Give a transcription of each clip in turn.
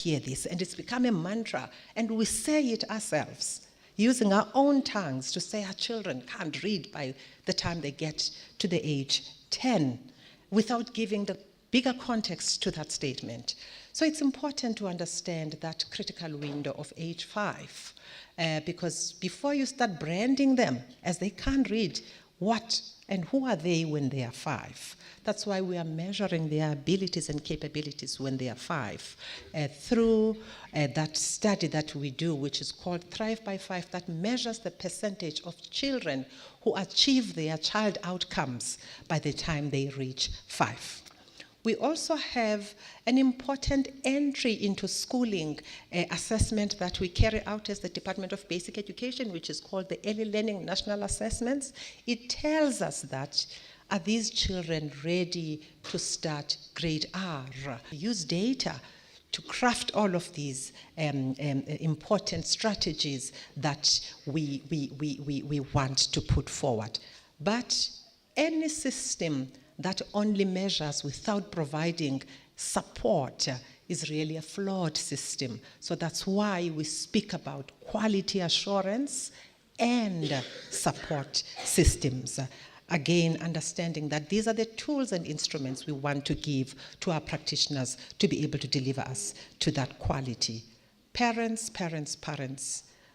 hear this, and it's become a mantra, and we say it ourselves, using our own tongues to say our children can't read by the time they get to the age 10, without giving the bigger context to that statement. So it's important to understand that critical window of age 5, because before you start branding them as they can't read, what and who are they when they are 5? That's why we are measuring their abilities and capabilities when they are 5 through that study that we do, which is called Thrive by 5, that measures the percentage of children who achieve their child outcomes by the time they reach 5. We also have an important entry into schooling assessment that we carry out as the Department of Basic Education, which is called the Early Learning National Assessments. It tells us that, are these children ready to start grade R? We use data to craft all of these important strategies that we want to put forward. But any system that only measures without providing support is really a flawed system. So that's why we speak about quality assurance and support systems. Again, understanding that these are the tools and instruments we want to give to our practitioners to be able to deliver us to that quality. Parents.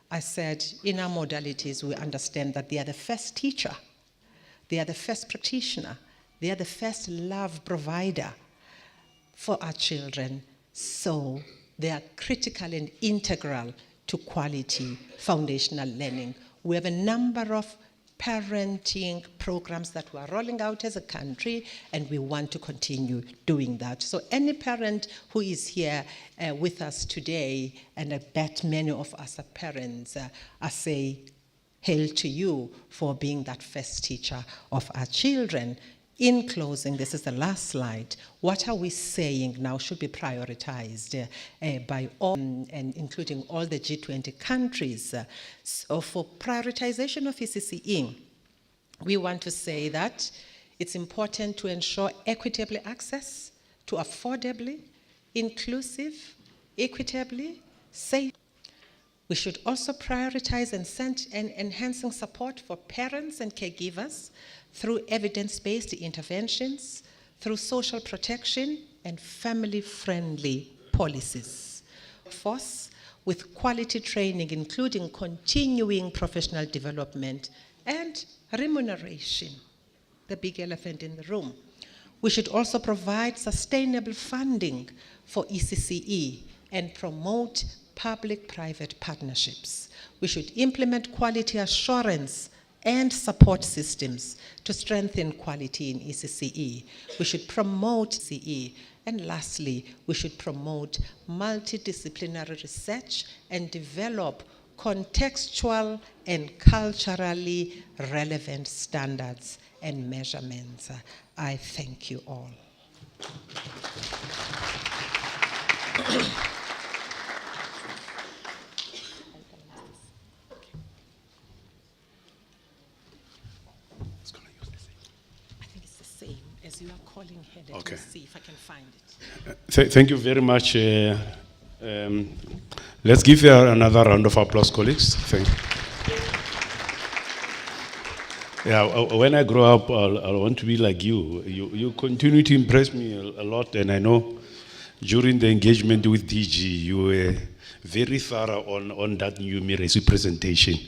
I said in our modalities, we understand that they are the first teacher, they are the first practitioner, they are the first love provider for our children. So they are critical and integral to quality foundational learning. We have a number of parenting programs that we're rolling out as a country, and we want to continue doing that. So any parent who is here with us today, and I bet many of us are parents, I say hail to you for being that first teacher of our children. In closing, this is the last slide. What are we saying now should be prioritized by all, and including all the G20 countries? So for prioritization of ECCE, we want to say that it's important to ensure equitable access to affordably, inclusive, equitably, safe. We should also prioritize and enhancing support for parents and caregivers through evidence-based interventions, through social protection and family-friendly policies. Force with quality training, including continuing professional development and remuneration, the big elephant in the room. We should also provide sustainable funding for ECCE and promote public-private partnerships. We should implement quality assurance and support systems to strengthen quality in ECCE. We should promote CE. And lastly, we should promote multidisciplinary research and develop contextual and culturally relevant standards and measurements. I thank you all. As you are calling here, let me see if I can find it. Thank you very much. Let's give her another round of applause, colleagues. Thank you. Yeah, when I grow up, I want to be like you. You continue to impress me a lot, and I know during the engagement with DG, you were very thorough on that numeracy presentation.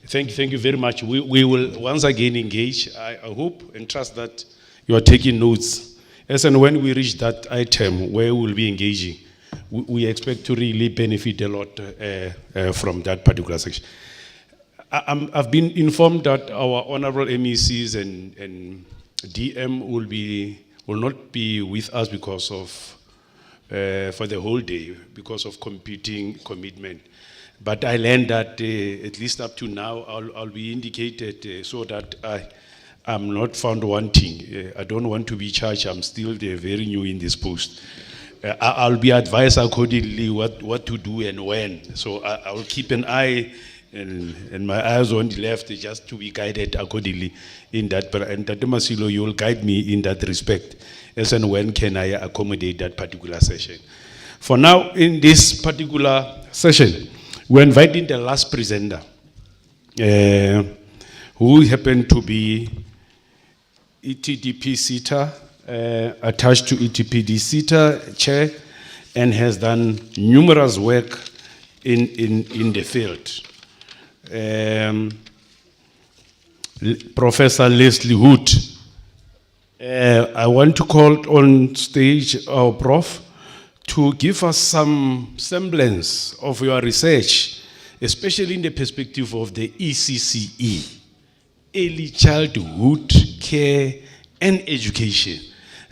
Thank you very much. We will once again engage. I hope and trust that you are taking notes. As and when we reach that item where we'll be engaging, we expect to really benefit a lot from that particular section. I've been informed that our honorable MECs and DM will not be with us because of for the whole day because of competing commitment. But I learned that at least up to now, I'll be indicated so that I'm not found wanting. I don't want to be charged. I'm still very new in this post. I'll be advised accordingly what to do and when. So I'll keep an eye and my eyes on the left just to be guided accordingly in that. And Tate Masilo, you will guide me in that respect. As and when can I accommodate that particular session. For now, in this particular session, we're inviting the last presenter, who happened to be ETDP SETA, attached to ETPD SETA chair, and has done numerous work in the field. Professor Leslie Hood. I want to call on stage our Prof to give us some semblance of your research, especially in the perspective of the ECCE, Early Childhood Care and Education.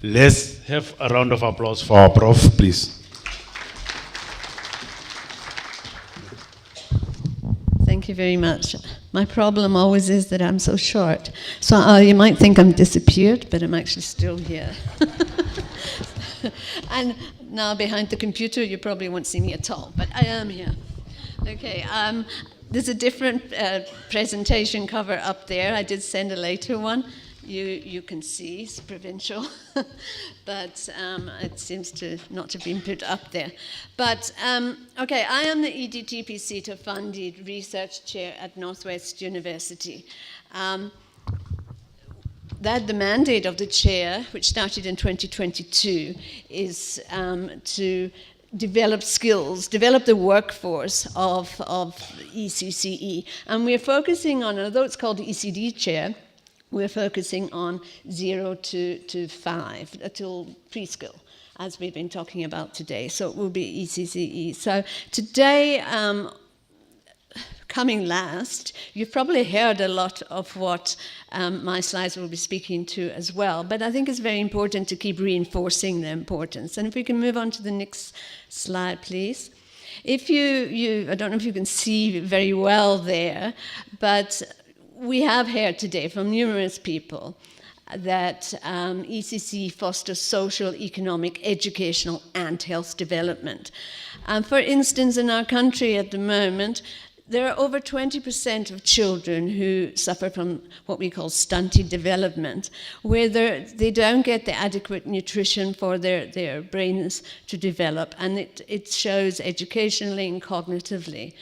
Let's have a round of applause for our Prof, please. Thank you very much. My problem always is that I'm so short. So you might think I'm disappeared, but I'm actually still here. And now behind the computer, you probably won't see me at all, but I am here. Okay, there's a different presentation cover up there. I did send a later one. You can see it's provincial, but it seems to not have been put up there. But, okay, I am the EDTP SETA funded research chair at Northwest University. The mandate of the chair, which started in 2022, is to develop skills, develop the workforce of ECCE. And we're focusing on, although it's called the ECD chair, we're focusing on 0 to 5, till preschool, as we've been talking about today. So it will be ECCE. So today, coming last, you've probably heard a lot of what my slides will be speaking to as well, but I think it's very important to keep reinforcing the importance. And if we can move on to the next slide, please. If I don't know if you can see very well there, but we have heard today from numerous people that ECC fosters social, economic, educational, and health development. For instance, in our country at the moment, there are over 20% of children who suffer from what we call stunted development, where they don't get the adequate nutrition for their brains to develop, and it shows educationally and cognitively.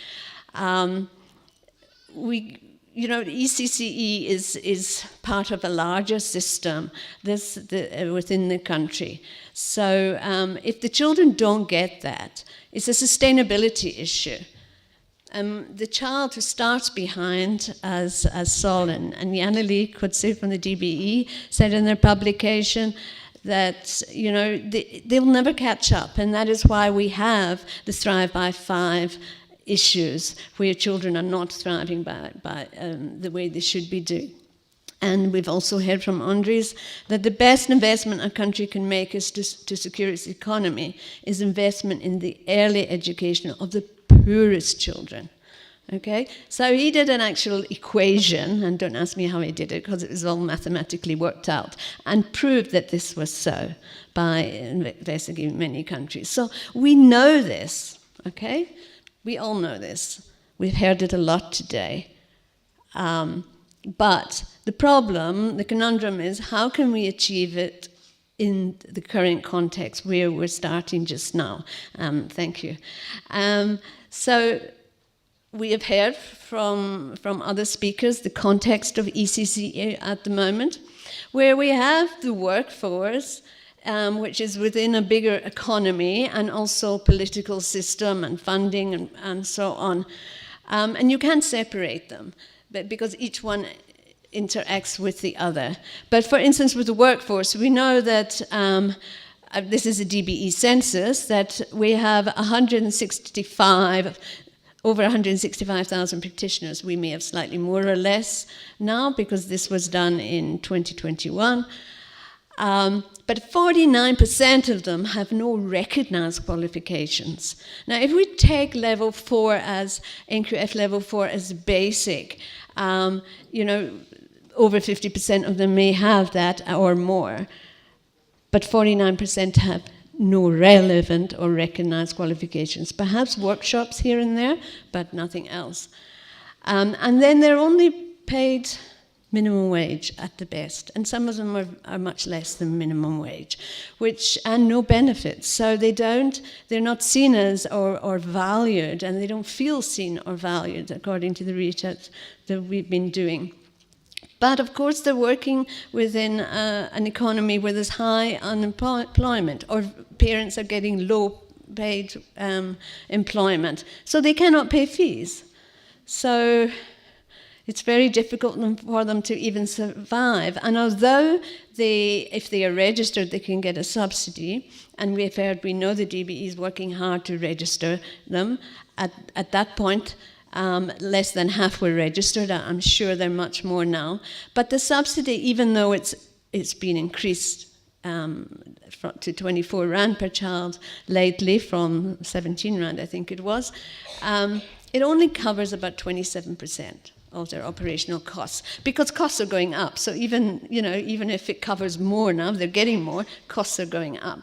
ECCE is part of a larger system within the country. So if the children don't get that, it's a sustainability issue. The child who starts behind, as Sol and Yaneli Kutsu from the DBE said in their publication, that they'll never catch up, and that is why we have the Thrive by 5 issues where children are not thriving by the way they should be doing. And we've also heard from Andres that the best investment a country can make is to secure its economy is investment in the early education of the poorest children. Okay, so he did an actual equation, and don't ask me how he did it because it was all mathematically worked out, and proved that this was so by investigating many countries. So we know this, okay? We all know this. We've heard it a lot today. But the problem, the conundrum is, how can we achieve it in the current context where we're starting just now? Thank you. So we have heard from other speakers the context of ECCE at the moment, where we have the workforce, which is within a bigger economy and also political system and funding and so on. And you can't separate them, but because each one interacts with the other. But for instance, with the workforce, we know that this is a DBE census, that we have over 165,000 practitioners. We may have slightly more or less now because this was done in 2021. But 49% of them have no recognized qualifications. Now, if we take level 4 as NQF level 4 as basic, over 50% of them may have that or more, but 49% have no relevant or recognized qualifications. Perhaps workshops here and there, but nothing else. And then they're only paid minimum wage at the best, and some of them are much less than minimum wage, and no benefits. So they're not seen as or valued, and they don't feel seen or valued according to the research that we've been doing. But of course, they're working within an economy where there's high unemployment, or parents are getting low-paid employment, so they cannot pay fees. So it's very difficult for them to even survive. And although if they are registered, they can get a subsidy, and we know the DBE is working hard to register them. At that point, less than half were registered. I'm sure there are much more now. But the subsidy, even though it's been increased to 24 Rand per child lately from 17 Rand, I think it was, it only covers about 27% of their operational costs, because costs are going up. So even if it covers more now, they're getting more, costs are going up.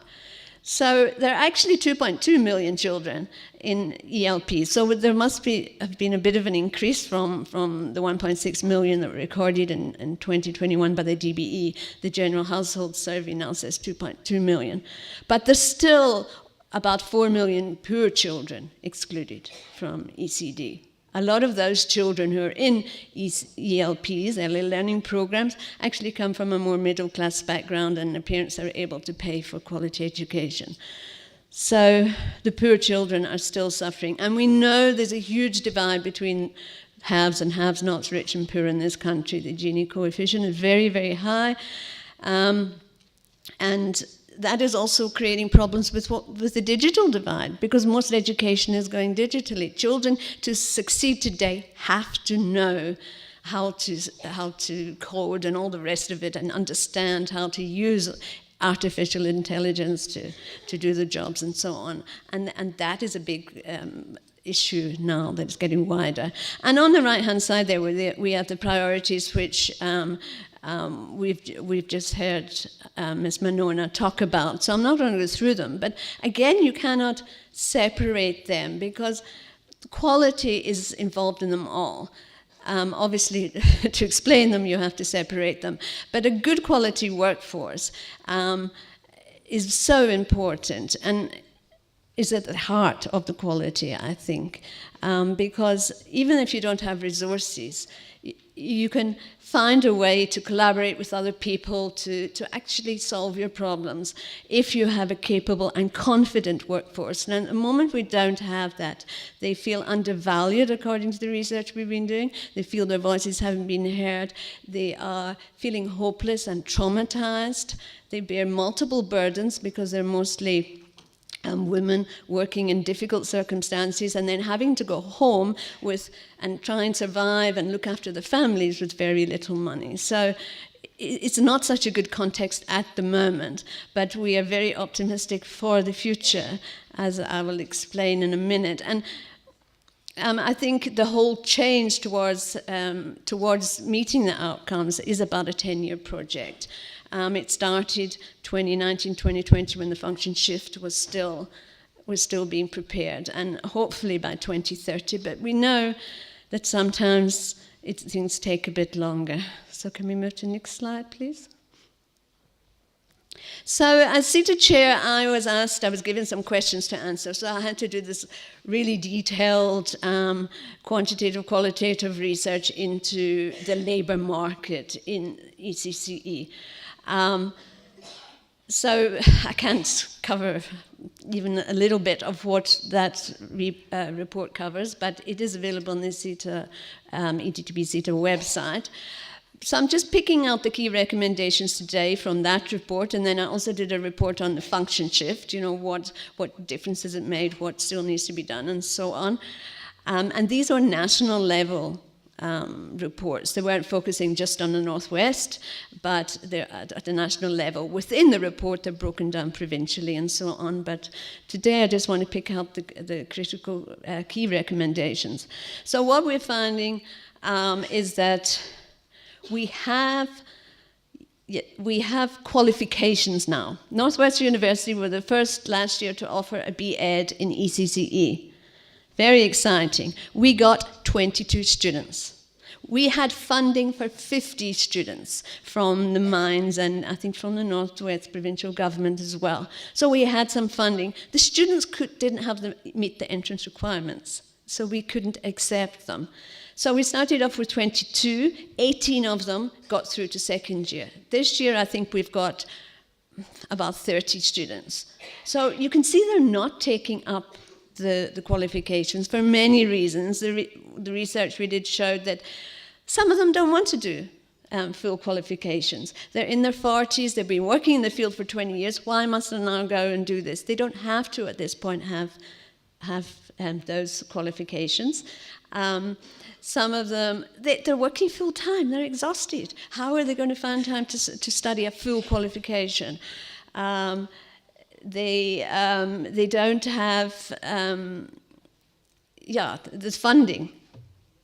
So there are actually 2.2 million children in ELP. So there must have been a bit of an increase from the 1.6 million that were recorded in 2021 by the DBE. The General Household Survey now says 2.2 million. But there's still about 4 million poor children excluded from ECD. A lot of those children who are in ELPs, early learning programs, actually come from a more middle-class background, and the parents are able to pay for quality education. So the poor children are still suffering. And we know there's a huge divide between haves and have-nots, rich and poor in this country. The Gini coefficient is very, very high. And that is also creating problems with the digital divide, because most education is going digitally. Children, to succeed today, have to know how to code and all the rest of it, and understand how to use artificial intelligence to do the jobs and so on. And that is a big issue now that's getting wider. And on the right-hand side there, we have the priorities, which we've just heard Ms. Manona talk about, so I'm not going to go through them. But again, you cannot separate them, because quality is involved in them all. Obviously, to explain them, you have to separate them. But a good quality workforce is so important, and is at the heart of the quality, I think, because even if you don't have resources, you can find a way to collaborate with other people to actually solve your problems if you have a capable and confident workforce. And at the moment we don't have that. They feel undervalued, according to the research we've been doing. They feel their voices haven't been heard. They are feeling hopeless and traumatized. They bear multiple burdens, because they're mostly women working in difficult circumstances, and then having to go home and try and survive and look after the families with very little money. So it's not such a good context at the moment, but we are very optimistic for the future, as I will explain in a minute. And I think the whole change towards meeting the outcomes is about a 10-year project. It started 2019, 2020, when the function shift was still being prepared, and hopefully by 2030. But we know that sometimes things take a bit longer. So can we move to the next slide, please? So as CETA chair, I was given some questions to answer. So I had to do this really detailed quantitative, qualitative research into the labor market in ECCE. So I can't cover even a little bit of what that report covers, but it is available on the CETA, EDTB CETA website. So I'm just picking out the key recommendations today from that report, and then I also did a report on the function shift, what differences it made, what still needs to be done, and so on. And these are national level reports. They weren't focusing just on the Northwest, but they're at the national level. Within the report, they're broken down provincially and so on. But today, I just want to pick out the critical key recommendations. So what we're finding is that we have qualifications now. Northwestern University were the first last year to offer a B.Ed in ECCE. Very exciting. We got 22 students. We had funding for 50 students from the mines and I think from the Northwest provincial government as well. So we had some funding. The students didn't meet the entrance requirements, so we couldn't accept them. So we started off with 22, 18 of them got through to second year. This year I think we've got about 30 students. So you can see they're not taking up the qualifications for many reasons. The research we did showed that some of them don't want to do full qualifications. They're in their 40s, they've been working in the field for 20 years. Why must they now go and do this? They don't have to at this point have those qualifications. Some of them, they're working full time, they're exhausted. How are they going to find time to study a full qualification? They don't have the funding.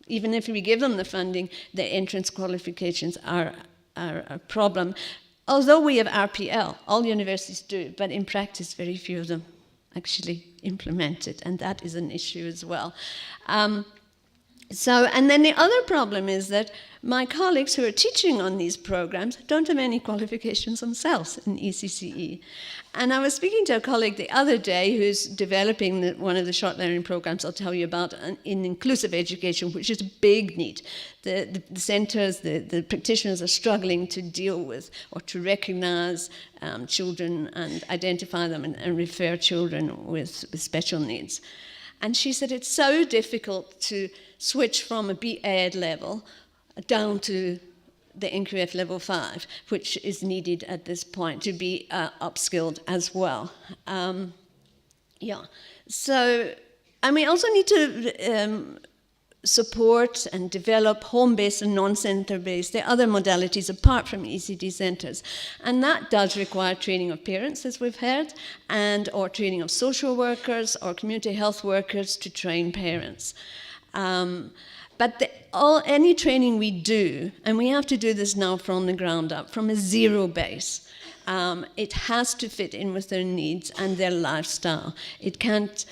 Even if we give them the funding, the entrance qualifications are a problem. Although we have RPL, all universities do, but in practice, very few of them actually implement it, and that is an issue as well. And then the other problem is that my colleagues who are teaching on these programs don't have any qualifications themselves in ECCE. And I was speaking to a colleague the other day who's developing one of the short learning programs I'll tell you about in inclusive education, which is a big need. The centres, the practitioners are struggling to deal with or to recognize children and identify them and refer children with special needs. And she said it's so difficult to switch from a BEd level down to the NQF level 5, which is needed at this point to be upskilled as well. So, and we also need to support and develop home-based and non-center-based, the other modalities apart from ECD centres. And that does require training of parents, as we've heard, or training of social workers or community health workers to train parents. But any training we do, and we have to do this now from the ground up, from a zero base, it has to fit in with their needs and their lifestyle. It can't,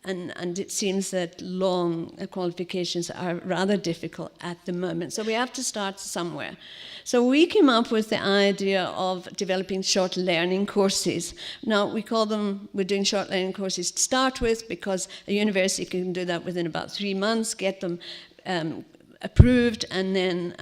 and it seems that long qualifications are rather difficult at the moment. So we have to start somewhere. So we came up with the idea of developing short learning courses. Now, we're doing short learning courses to start with because a university can do that within about 3 months, get them approved, and then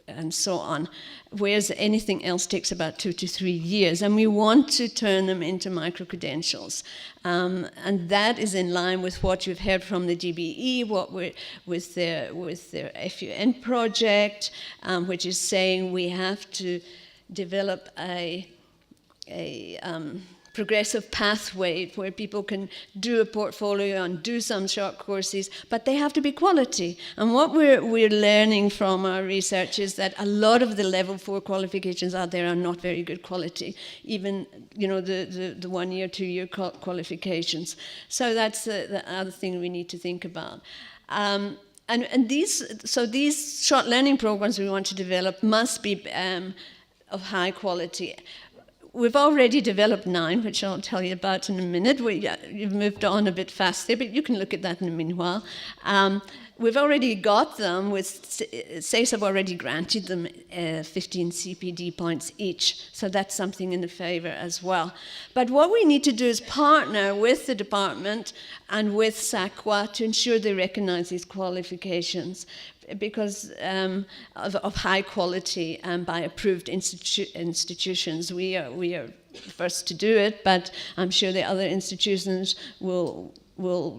and so on, whereas anything else takes about 2 to 3 years. And we want to turn them into micro-credentials. And that is in line with what you've heard from the DBE, with their FUN project, which is saying we have to develop a progressive pathway where people can do a portfolio and do some short courses, but they have to be quality. And what we're learning from our research is that a lot of the level 4 qualifications out there are not very good quality, even the 1 year, 2 year qualifications. So that's the other thing we need to think about. And these short learning programs we want to develop must be of high quality. We've already developed 9, which I'll tell you about in a minute. You've moved on a bit faster, but you can look at that in a meanwhile. We've already got them SACE have already granted them 15 CPD points each, so that's something in the favour as well. But what we need to do is partner with the department and with SACWA to ensure they recognise these qualifications, because of high quality and by approved institutions. We are first to do it, but I'm sure the other institutions will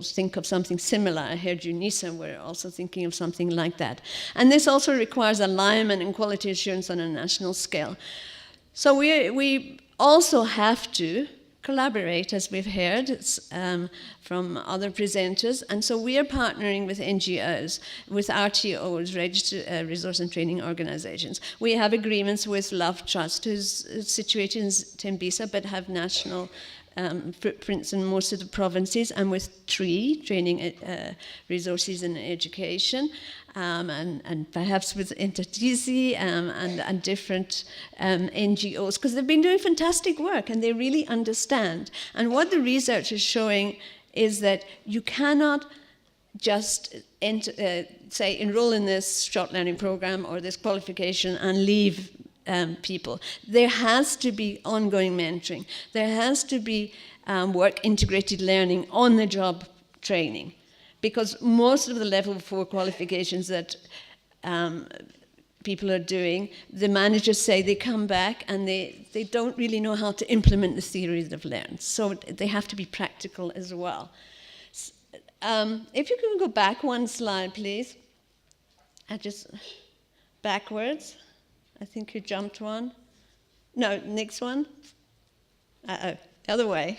think of something similar. I heard UNISA were also thinking of something like that. And this also requires alignment and quality assurance on a national scale. So we also have to collaborate, as we've heard from other presenters, and so we are partnering with NGOs, with RTOs, Registered Resource and Training Organizations. We have agreements with Love Trust, who's situated in Tembisa, but have national footprints in most of the provinces, and with TREE, Training Resources in Education, and perhaps with Intertisi and different NGOs, because they've been doing fantastic work and they really understand. And what the research is showing is that you cannot just say enroll in this short learning program or this qualification and leave people. There has to be ongoing mentoring. There has to be work integrated learning, on the job training, because most of the level 4 qualifications that people are doing, the managers say they come back and they don't really know how to implement the theories they've learned. So they have to be practical as well. If you can go back one slide, please. Backwards. I think you jumped one. No, next one. The other way.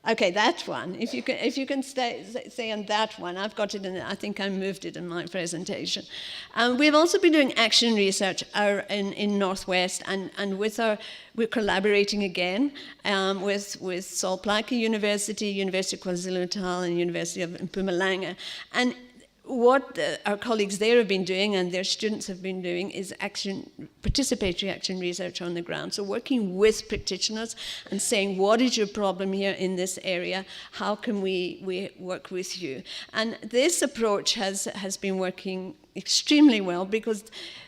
Okay, that one. If you can stay on that one, I've got it in. I think I moved it in my presentation. We've also been doing action research in Northwest, and we're collaborating again with Sol Plaatje University, University of KwaZulu-Natal, and University of Mpumalanga, and what our colleagues there have been doing and their students have been doing is participatory action research on the ground. So working with practitioners and saying, what is your problem here in this area? How can we work with you? And this approach has been working extremely well because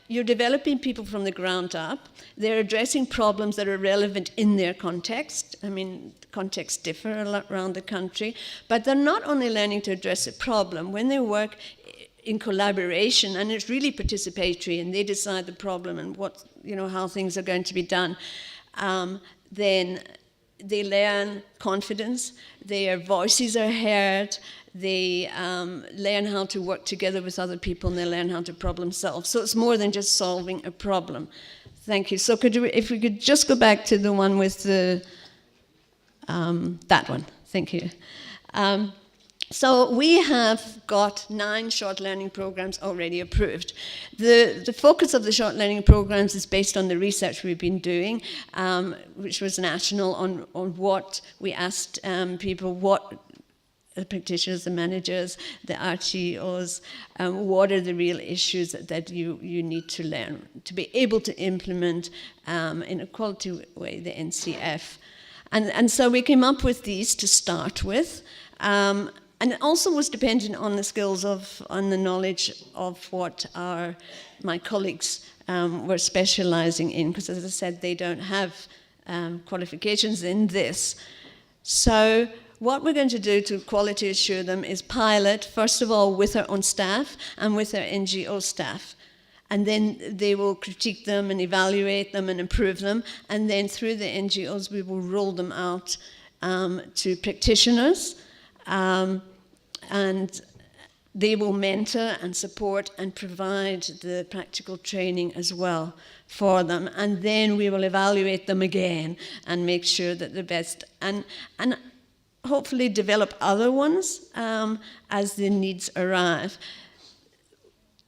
you're developing people from the ground up. They're addressing problems that are relevant in their context. I mean, contexts differ a lot around the country, but they're not only learning to address a problem. When they work in collaboration, and it's really participatory, and they decide the problem and how things are going to be done, then they learn confidence, their voices are heard, they learn how to work together with other people, and they learn how to problem solve. So it's more than just solving a problem. Thank you. So if we could just go back to the one with the, that one. Thank you. So we have got 9 short learning programs already approved. The focus of the short learning programs is based on the research we've been doing, which was national, on what we asked people, what the practitioners, the managers, the RTOs, what are the real issues that you need to learn to be able to implement in a quality way the NCF. And so we came up with these to start with. And it also was dependent on the skills on the knowledge of what my colleagues were specializing in, because as I said, they don't have qualifications in this. So what we're going to do to quality assure them is pilot, first of all, with our own staff and with our NGO staff. And then they will critique them and evaluate them and improve them. And then through the NGOs, we will roll them out to practitioners. And they will mentor and support and provide the practical training as well for them. And then we will evaluate them again and make sure that the best, and hopefully develop other ones as the needs arrive.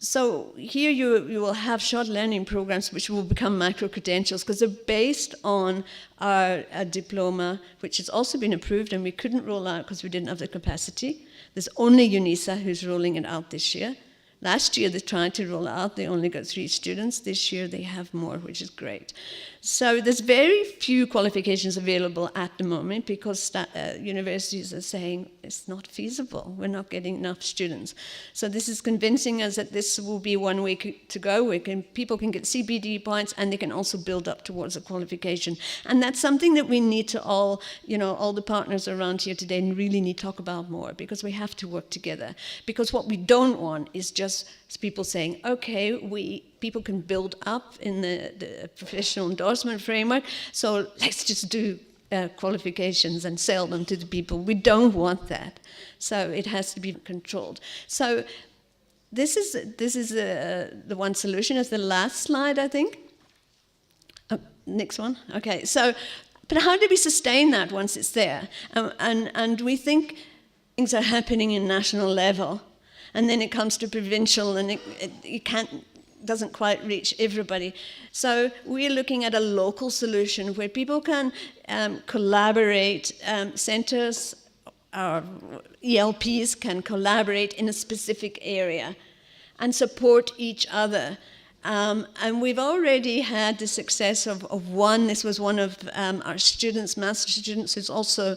So here you will have short learning programs which will become micro-credentials because they're based on our diploma, which has also been approved and we couldn't roll out because we didn't have the capacity. There's only UNISA who's rolling it out this year. Last year they tried to roll out, they only got 3 students. This year they have more, which is great. So there's very few qualifications available at the moment because universities are saying it's not feasible, we're not getting enough students. So this is convincing us that this will be one way to go, where people can get CPD points and they can also build up towards a qualification. And that's something that we need to all the partners around here today really need to talk about more, because we have to work together. Because what we don't want is just people saying, okay, people can build up in the professional endorsement framework, so let's just do qualifications and sell them to the people. We don't want that. So it has to be controlled. So this is the one solution. Is the last slide, I think. Oh, next one. Okay. So, but how do we sustain that once it's there? And we think things are happening in national level. And then it comes to provincial, and it doesn't quite reach everybody. So we're looking at a local solution where people can collaborate, centers or ELPs can collaborate in a specific area and support each other. And we've already had the success of one. This was one of our students, master students, who's also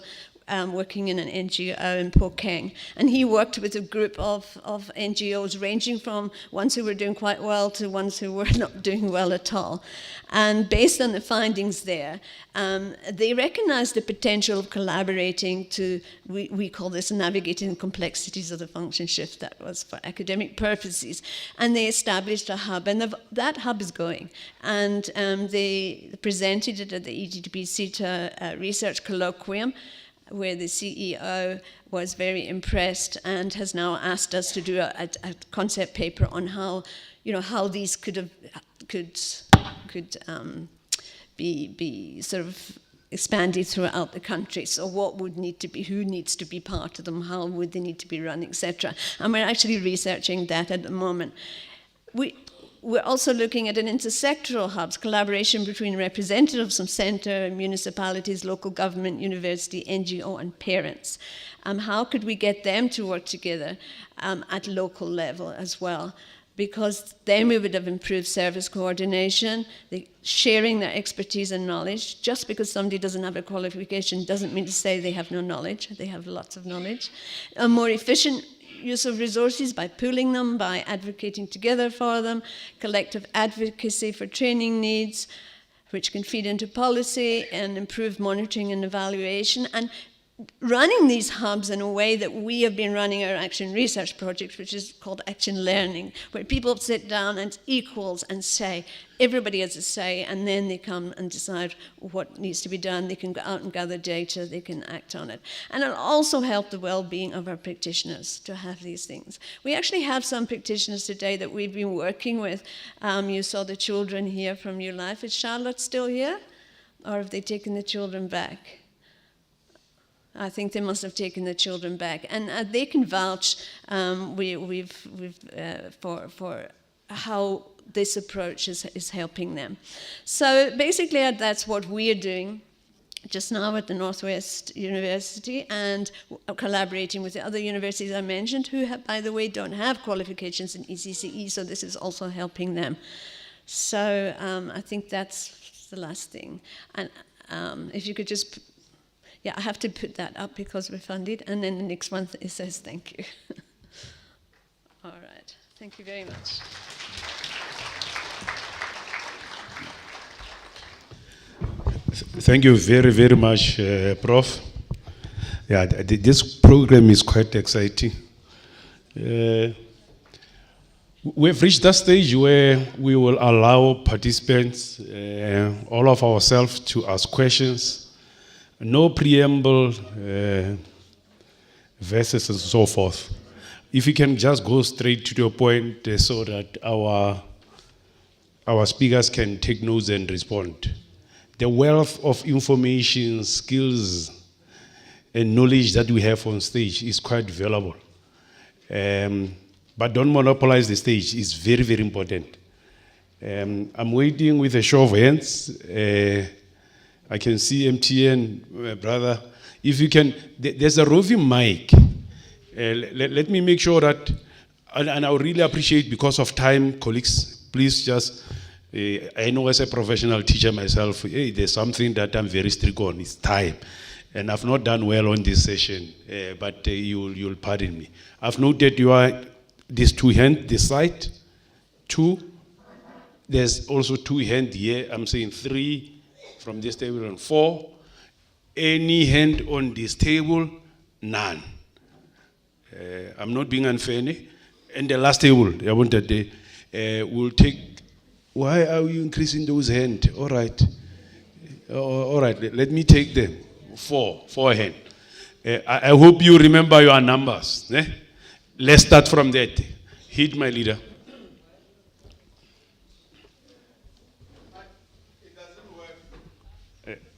working in an NGO in Pokeng. And he worked with a group of NGOs ranging from ones who were doing quite well to ones who were not doing well at all. And based on the findings there, they recognized the potential of collaborating to, we call this navigating the complexities of the function shift. That was for academic purposes. And they established a hub, and that hub is going. And they presented it at the EDP CETA research colloquium, where the CEO was very impressed and has now asked us to do a concept paper on how, how these could be sort of expanded throughout the country. So what would need to be, who needs to be part of them, how would they need to be run, etc. And we're actually researching that at the moment. We're also looking at an intersectoral hubs, collaboration between representatives from centre, municipalities, local government, university, NGO, and parents. How could we get them to work together at local level as well? Because then we would have improved service coordination, sharing their expertise and knowledge. Just because somebody doesn't have a qualification doesn't mean to say they have no knowledge. They have lots of knowledge. A more efficient use of resources by pooling them, by advocating together for them, collective advocacy for training needs, which can feed into policy and improve monitoring and evaluation, and running these hubs in a way that we have been running our action research project, which is called action learning, where people sit down and equals and say, everybody has a say, and then they come and decide what needs to be done. They can go out and gather data, they can act on it. And it'll also help the well-being of our practitioners to have these things. We actually have some practitioners today that we've been working with. You saw the children here from New Life. Is Charlotte still here? Or have they taken the children back? I think they must have taken the children back, and they can vouch for how this approach is helping them. So basically, that's what we are doing just now at the Northwest University, and collaborating with the other universities I mentioned, who, by the way, don't have qualifications in ECCE, so this is also helping them. So I think that's the last thing. And if you could just... Yeah, I have to put that up because we're funded, and then the next one it says thank you. All right, thank you very much. Thank you very, very much, Prof. Yeah, this program is quite exciting. We've reached that stage where we will allow participants, all of ourselves, to ask questions. No preamble, verses and so forth. If you can just go straight to the point so that our speakers can take notes and respond. The wealth of information, skills, and knowledge that we have on stage is quite valuable. But don't monopolize the stage. It's very, very important. I'm waiting with a show of hands. I can see MTN, brother. If you can, there's a roving mic. Let me make sure that, and I would really appreciate, because of time, colleagues, please just, I know as a professional teacher myself, there's something that I'm very strict on, it's time. And I've not done well on this session, but you'll pardon me. I've noted these two hands, this side, two. There's also two hands here, I'm saying three. From this table on 4, any hand on this table, none. I'm not being unfair. And the last table, I wanted we'll take. Why are you increasing those hands? All right, all right. Let me take them. 4 hands. I hope you remember your numbers. Let's start from that. Hit my leader.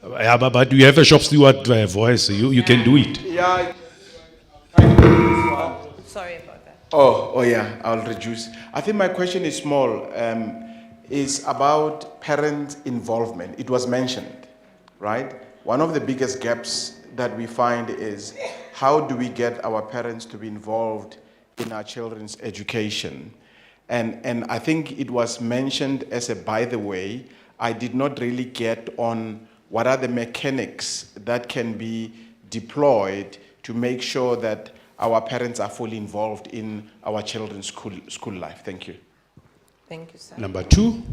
Yeah, but you have a shop steward voice, so you can do it. Yeah. Sorry about that. Oh yeah, I'll reduce. I think my question is small. Is about parent involvement. It was mentioned, right? One of the biggest gaps that we find is how do we get our parents to be involved in our children's education? And I think it was mentioned as a by the way. I did not really get on what are the mechanics that can be deployed to make sure that our parents are fully involved in our children's school life? Thank you. Thank you, sir. Number 2,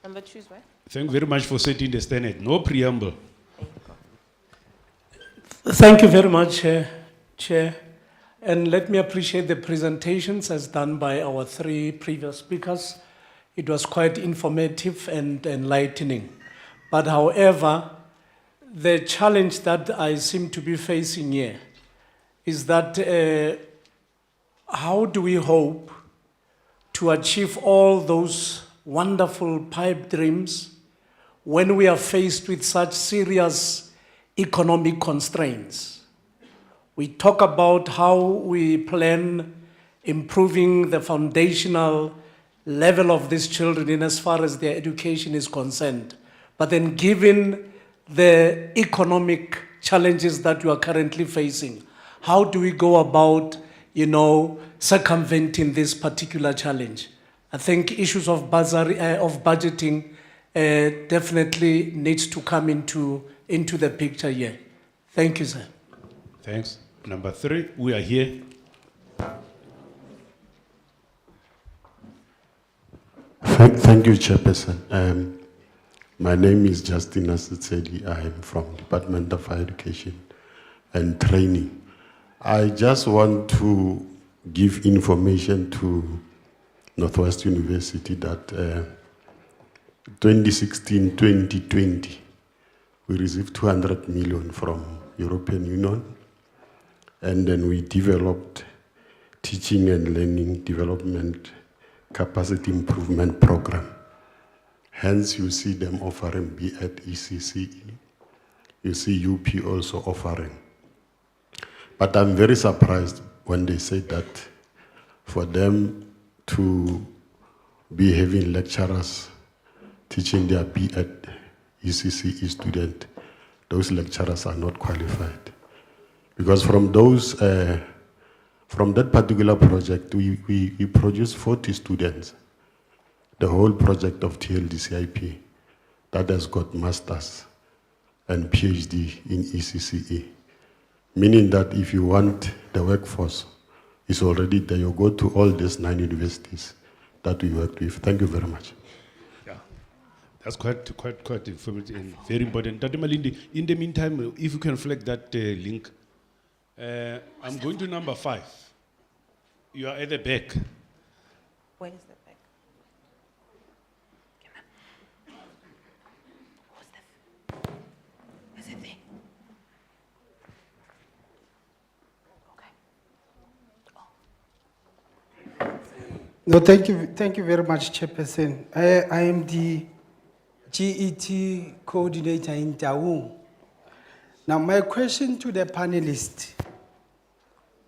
Number 2 is what? thank you very much for setting the standard. No preamble. There you go. Thank you very much, Chair. And let me appreciate the presentations as done by our 3 previous speakers. It was quite informative and enlightening. But however, the challenge that I seem to be facing here is that how do we hope to achieve all those wonderful pipe dreams when we are faced with such serious economic constraints? We talk about how we plan improving the foundational level of these children in as far as their education is concerned. But then given the economic challenges that we are currently facing, how do we go about, circumventing this particular challenge? I think issues of budgeting definitely needs to come into the picture here. Thank you, sir. Thanks. Number 3, we are here. Thank you, Chairperson. My name is Justin Asitsedi. I am from Department of Higher Education and Training. I just want to give information to Northwest University that 2016-2020, we received 200 million from European Union, and then we developed teaching and learning development capacity improvement program. Hence, you see them offering B at ECCE. You see UP also offering. But I'm very surprised when they say that for them to be having lecturers teaching their B at ECCE student, those lecturers are not qualified. Because from those, from that particular project, we produced 40 students. The whole project of TLDCIP that has got masters and PhD in ECCE. Meaning that if you want the workforce, it's already there. You go to all these 9 universities that we worked with. Thank you very much. Yeah, that's quite informative and very important. Dr. Malindi, in the meantime, if you can flag that link, I'm going to number 5. You are at the back. Where is the back? Where's the thing? Okay. No, thank you very much, Chairperson. I am the GET coordinator in Taung. Now, my question to the panelists,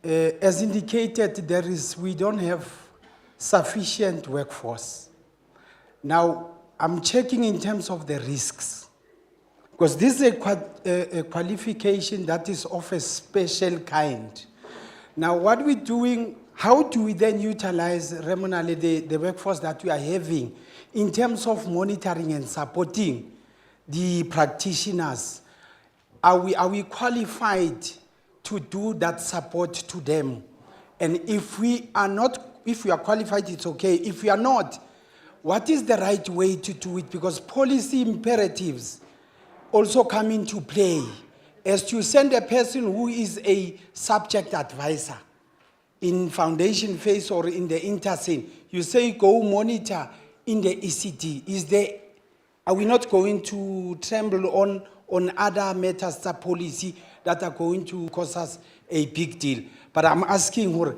as indicated, we don't have sufficient workforce. Now, I'm checking in terms of the risks, because this is a qualification that is of a special kind. Now, what we're doing, how do we then utilize remuneratively the workforce that we are having in terms of monitoring and supporting the practitioners? Are we qualified to do that support to them? And if we are qualified, it's okay. If we are not, what is the right way to do it? Because policy imperatives also come into play. As to send a person who is a subject advisor in foundation phase or in the interscene, you say go monitor in the ECD. Are we not going to tremble on other matters of policy that are going to cause us a big deal? But I'm asking her,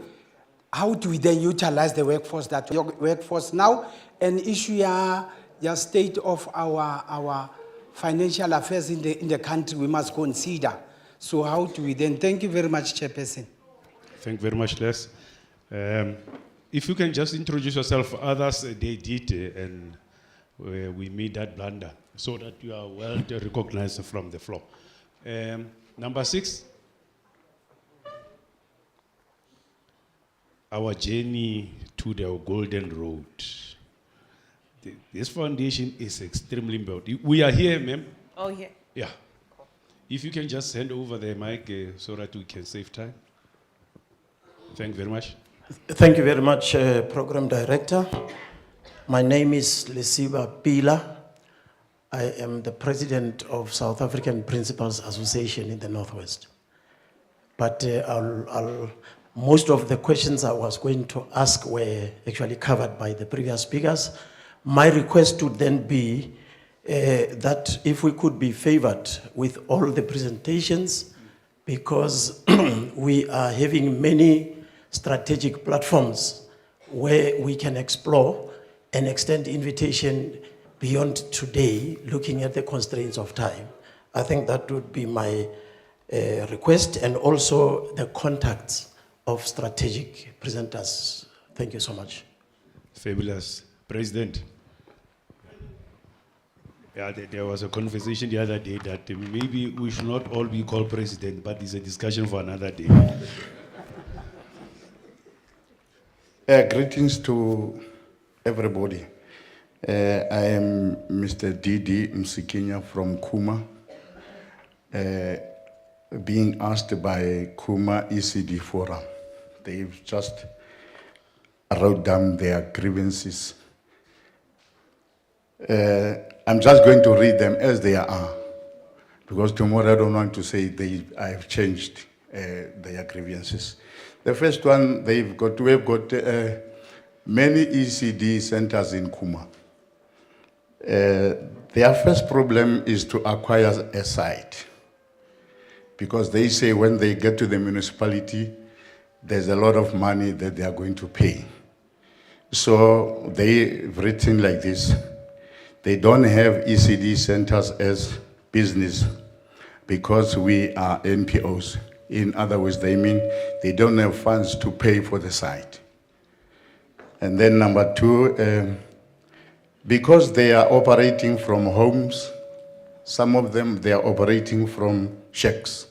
how do we then utilize the workforce now? An issue the state of our financial affairs in the country we must consider. So how do we then? Thank you very much, Chairperson. Thank you very much, Les. If you can just introduce yourself, others they did, and we made that blunder, so that you are well recognized from the floor. Number 6, our journey to the golden road. This foundation is extremely important. We are here, ma'am. Oh, yeah. Yeah. If you can just hand over the mic so that we can save time. Thank you very much. Thank you very much, Program Director. My name is Lesiba Pila. I am the President of South African Principals Association in the Northwest. But most of the questions I was going to ask were actually covered by the previous speakers. My request would then be that if we could be favored with all the presentations, because we are having many strategic platforms where we can explore and extend invitation beyond today, looking at the constraints of time. I think that would be my request, and also the contacts of strategic presenters. Thank you so much. Fabulous. President. Yeah, there was a conversation the other day that maybe we should not all be called president, but it's a discussion for another day. Greetings to everybody. I am Mr. Didi Msikinya from Kuma, being asked by Kuma ECD Forum. They've just wrote down their grievances. I'm just going to read them as they are, because tomorrow I don't want to say I've changed their grievances. The first one, we've got many ECD centers in Kuma. Their first problem is to acquire a site, because they say when they get to the municipality, there's a lot of money that they are going to pay. So they've written like this: they don't have ECD centers as business because we are NPOs. In other words, they mean they don't have funds to pay for the site. And then number two, because they are operating from homes, some of them, they are operating from shacks.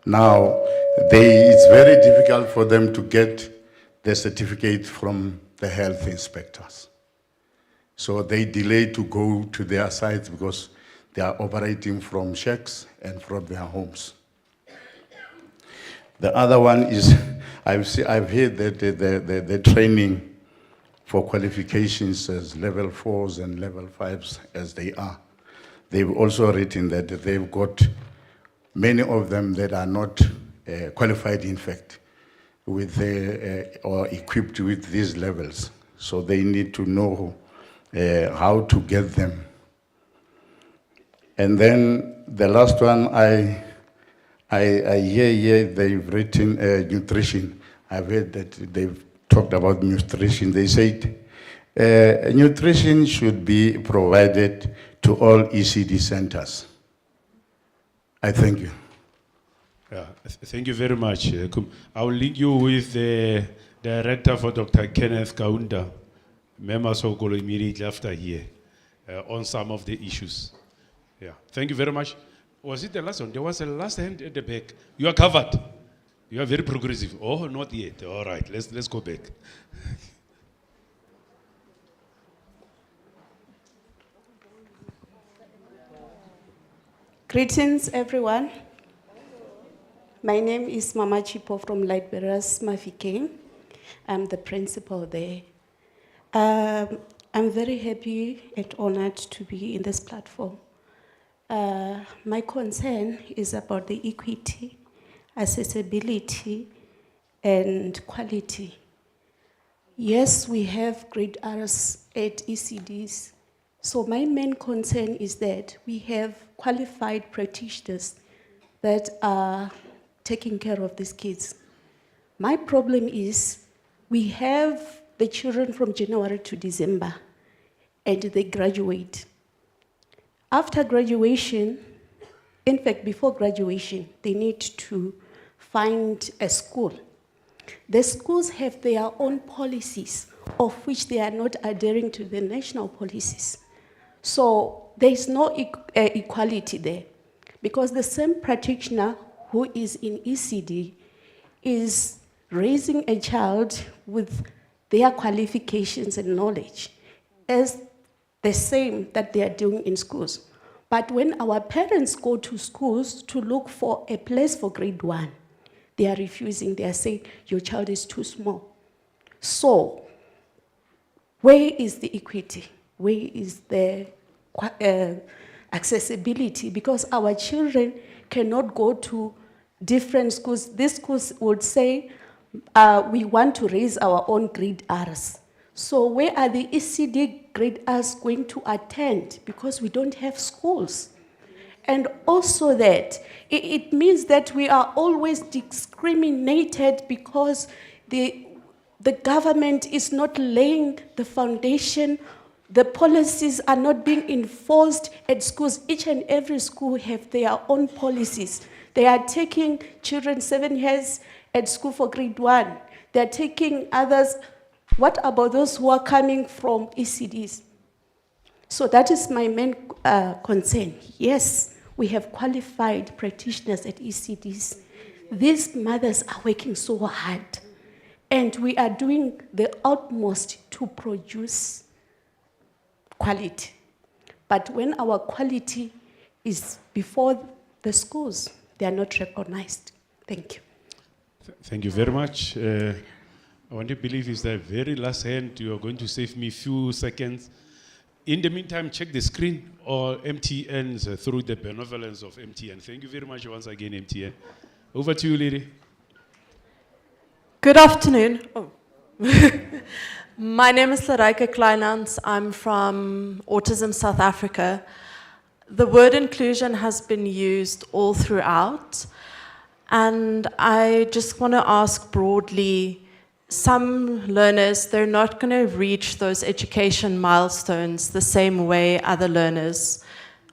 Now, it's very difficult for them to get the certificate from the health inspectors. So they delay to go to their sites because they are operating from shacks and from their homes. The other one is, I've heard that the training for qualifications as level 4s and level 5s as they are. They've also written that they've got many of them that are not qualified, in fact, with or equipped with these levels. So they need to know how to get them. And then the last one, I hear they've written nutrition. I've heard that they've talked about nutrition. They said nutrition should be provided to all ECD centers. I thank you. Yeah, thank you very much. I will link you with the director for Dr. Kenneth Kaunda, members of Golo immediately after here, on some of the issues. Yeah, thank you very much. Was it the last one? There was a last hand at the back. You are covered. You are very progressive. Oh, not yet. All right, let's go back. Greetings, everyone. My name is Mama Chipo from Lightbearers Mafikeng. I'm the principal there. I'm very happy and honored to be in this platform. My concern is about the equity, accessibility, and quality. Yes, we have grade Rs at ECDs. So my main concern is that we have qualified practitioners that are taking care of these kids. My problem is we have the children from January to December, and they graduate. After graduation, in fact, before graduation, they need to find a school. The schools have their own policies, of which they are not adhering to the national policies. So there is no equality there, because the same practitioner who is in ECD is raising a child with their qualifications and knowledge as the same that they are doing in schools. But when our parents go to schools to look for a place for grade 1, they are refusing. They are saying, your child is too small. So, where is the equity? Where is the accessibility? Because our children cannot go to different schools. These schools would say, we want to raise our own grade Rs. So where are the ECD grade Rs going to attend? Because we don't have schools. And also that, it means that we are always discriminated because the government is not laying the foundation, the policies are not being enforced at schools. Each and every school have their own policies. They are taking children 7 years at school for grade 1. They are taking others. What about those who are coming from ECDs? So that is my main concern. Yes, we have qualified practitioners at ECDs. These mothers are working so hard, and we are doing the utmost to produce quality. But when our quality is before the schools, they are not recognized. Thank you. Thank you very much. I want to believe it's the very last hand. You are going to save me a few seconds. In the meantime, check the screen or MTNs through the benevolence of MTN. Thank you very much once again, MTN. Over to you, lady. Good afternoon. Oh. My name is Laraika Kleinans. I'm from Autism South Africa. The word inclusion has been used all throughout. And I just want to ask broadly, some learners, they're not going to reach those education milestones the same way other learners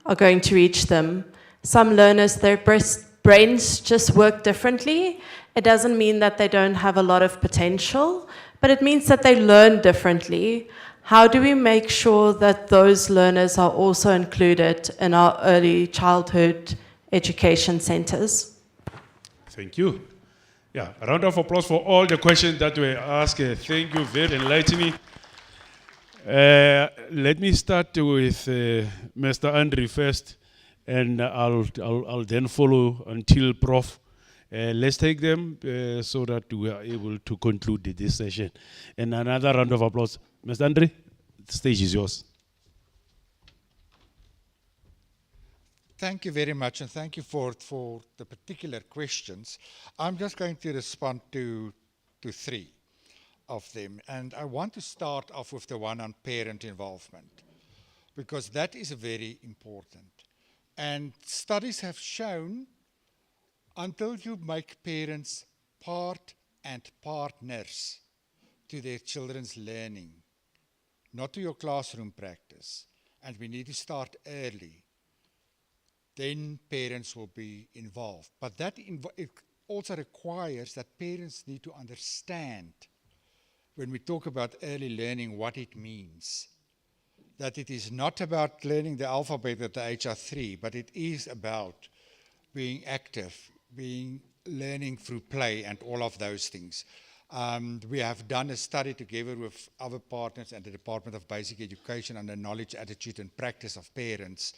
are going to reach them. Some learners, their brains just work differently. It doesn't mean that they don't have a lot of potential, but it means that they learn differently. How do we make sure that those learners are also included in our early childhood education centers? Thank you. Yeah, a round of applause for all the questions that were asked. Thank you, very enlightening. Let me start with Mr. Andre first, and I'll then follow until Prof. Let's take them so that we are able to conclude this session. And another round of applause. Mr. Andre, the stage is yours. Thank you very much, and thank you for the particular questions. I'm just going to respond to 3 of them. And I want to start off with the one on parent involvement, because that is very important. And studies have shown until you make parents part and partners to their children's learning, not to your classroom practice, and we need to start early, then parents will be involved. But that it also requires that parents need to understand, when we talk about early learning, what it means. That it is not about learning the alphabet at the age of 3, but it is about being active, learning through play and all of those things. We have done a study together with other partners and the Department of Basic Education on the knowledge, attitude and practice of parents.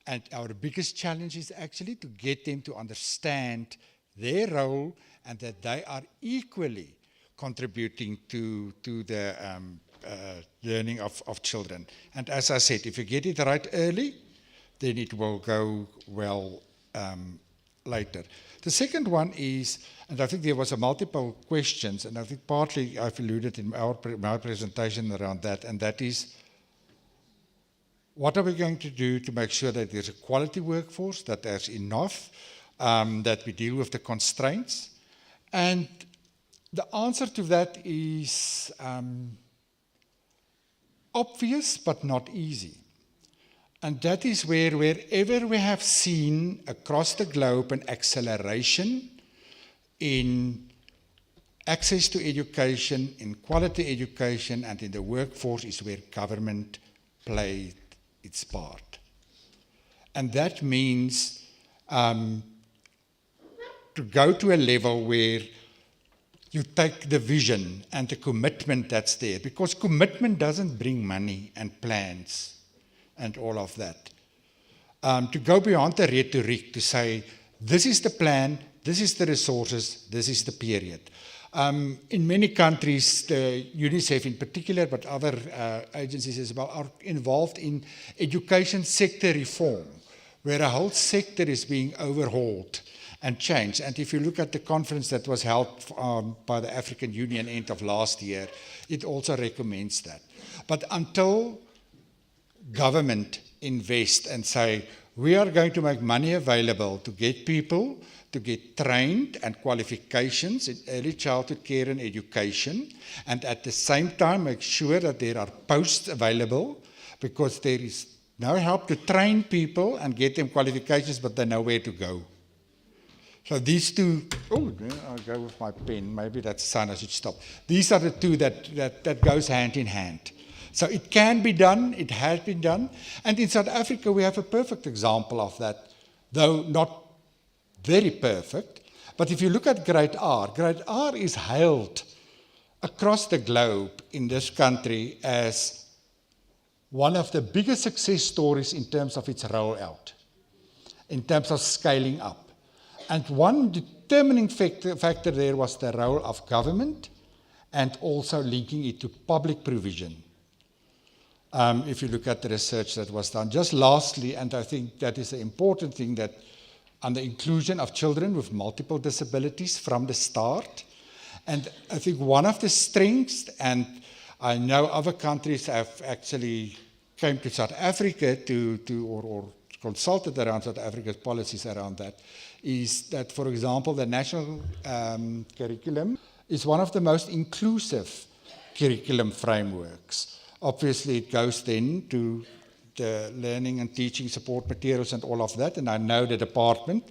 And our biggest challenge is actually to get them to understand their role and that they are equally contributing to the learning of children. And as I said, if you get it right early, then it will go well later. The second one is, and I think there was a multiple questions, and I think partly I've alluded in my presentation around that, and that is, what are we going to do to make sure that there's a quality workforce, that there's enough, that we deal with the constraints? And the answer to that is obvious but not easy. And that is where, wherever we have seen across the globe an acceleration in access to education, in quality education, and in the workforce, is where government played its part. And that means to go to a level where you take the vision and the commitment that's there, because commitment doesn't bring money and plans and all of that. to go beyond the rhetoric, to say, this is the plan, this is the resources, this is the period. In many countries, the UNICEF in particular, but other agencies as well, are involved in education sector reform, where a whole sector is being overhauled and changed. And if you look at the conference that was held by the African Union end of last year, it also recommends that. But until government invest and say, we are going to make money available to get people to get trained and qualifications in early childhood care and education, and at the same time make sure that there are posts available, because there is no help to train people and get them qualifications, but they know where to go. So these two, oh, I'll go with my pen, maybe that's a sign I should stop. These are the two that goes hand in hand. So it can be done, it has been done, and in South Africa we have a perfect example of that, though not very perfect. But if you look at Grade R is hailed across the globe in this country as one of the biggest success stories in terms of its rollout, in terms of scaling up. And one determining factor there was the role of government and also linking it to public provision. If you look at the research that was done. Just lastly, and I think that is an important thing, that on the inclusion of children with multiple disabilities from the start. And I think one of the strengths, and I know other countries have actually came to South Africa or consulted around South Africa's policies around that, is that, for example, the national curriculum is one of the most inclusive curriculum frameworks. Obviously, it goes then to the learning and teaching support materials and all of that, and I know the department,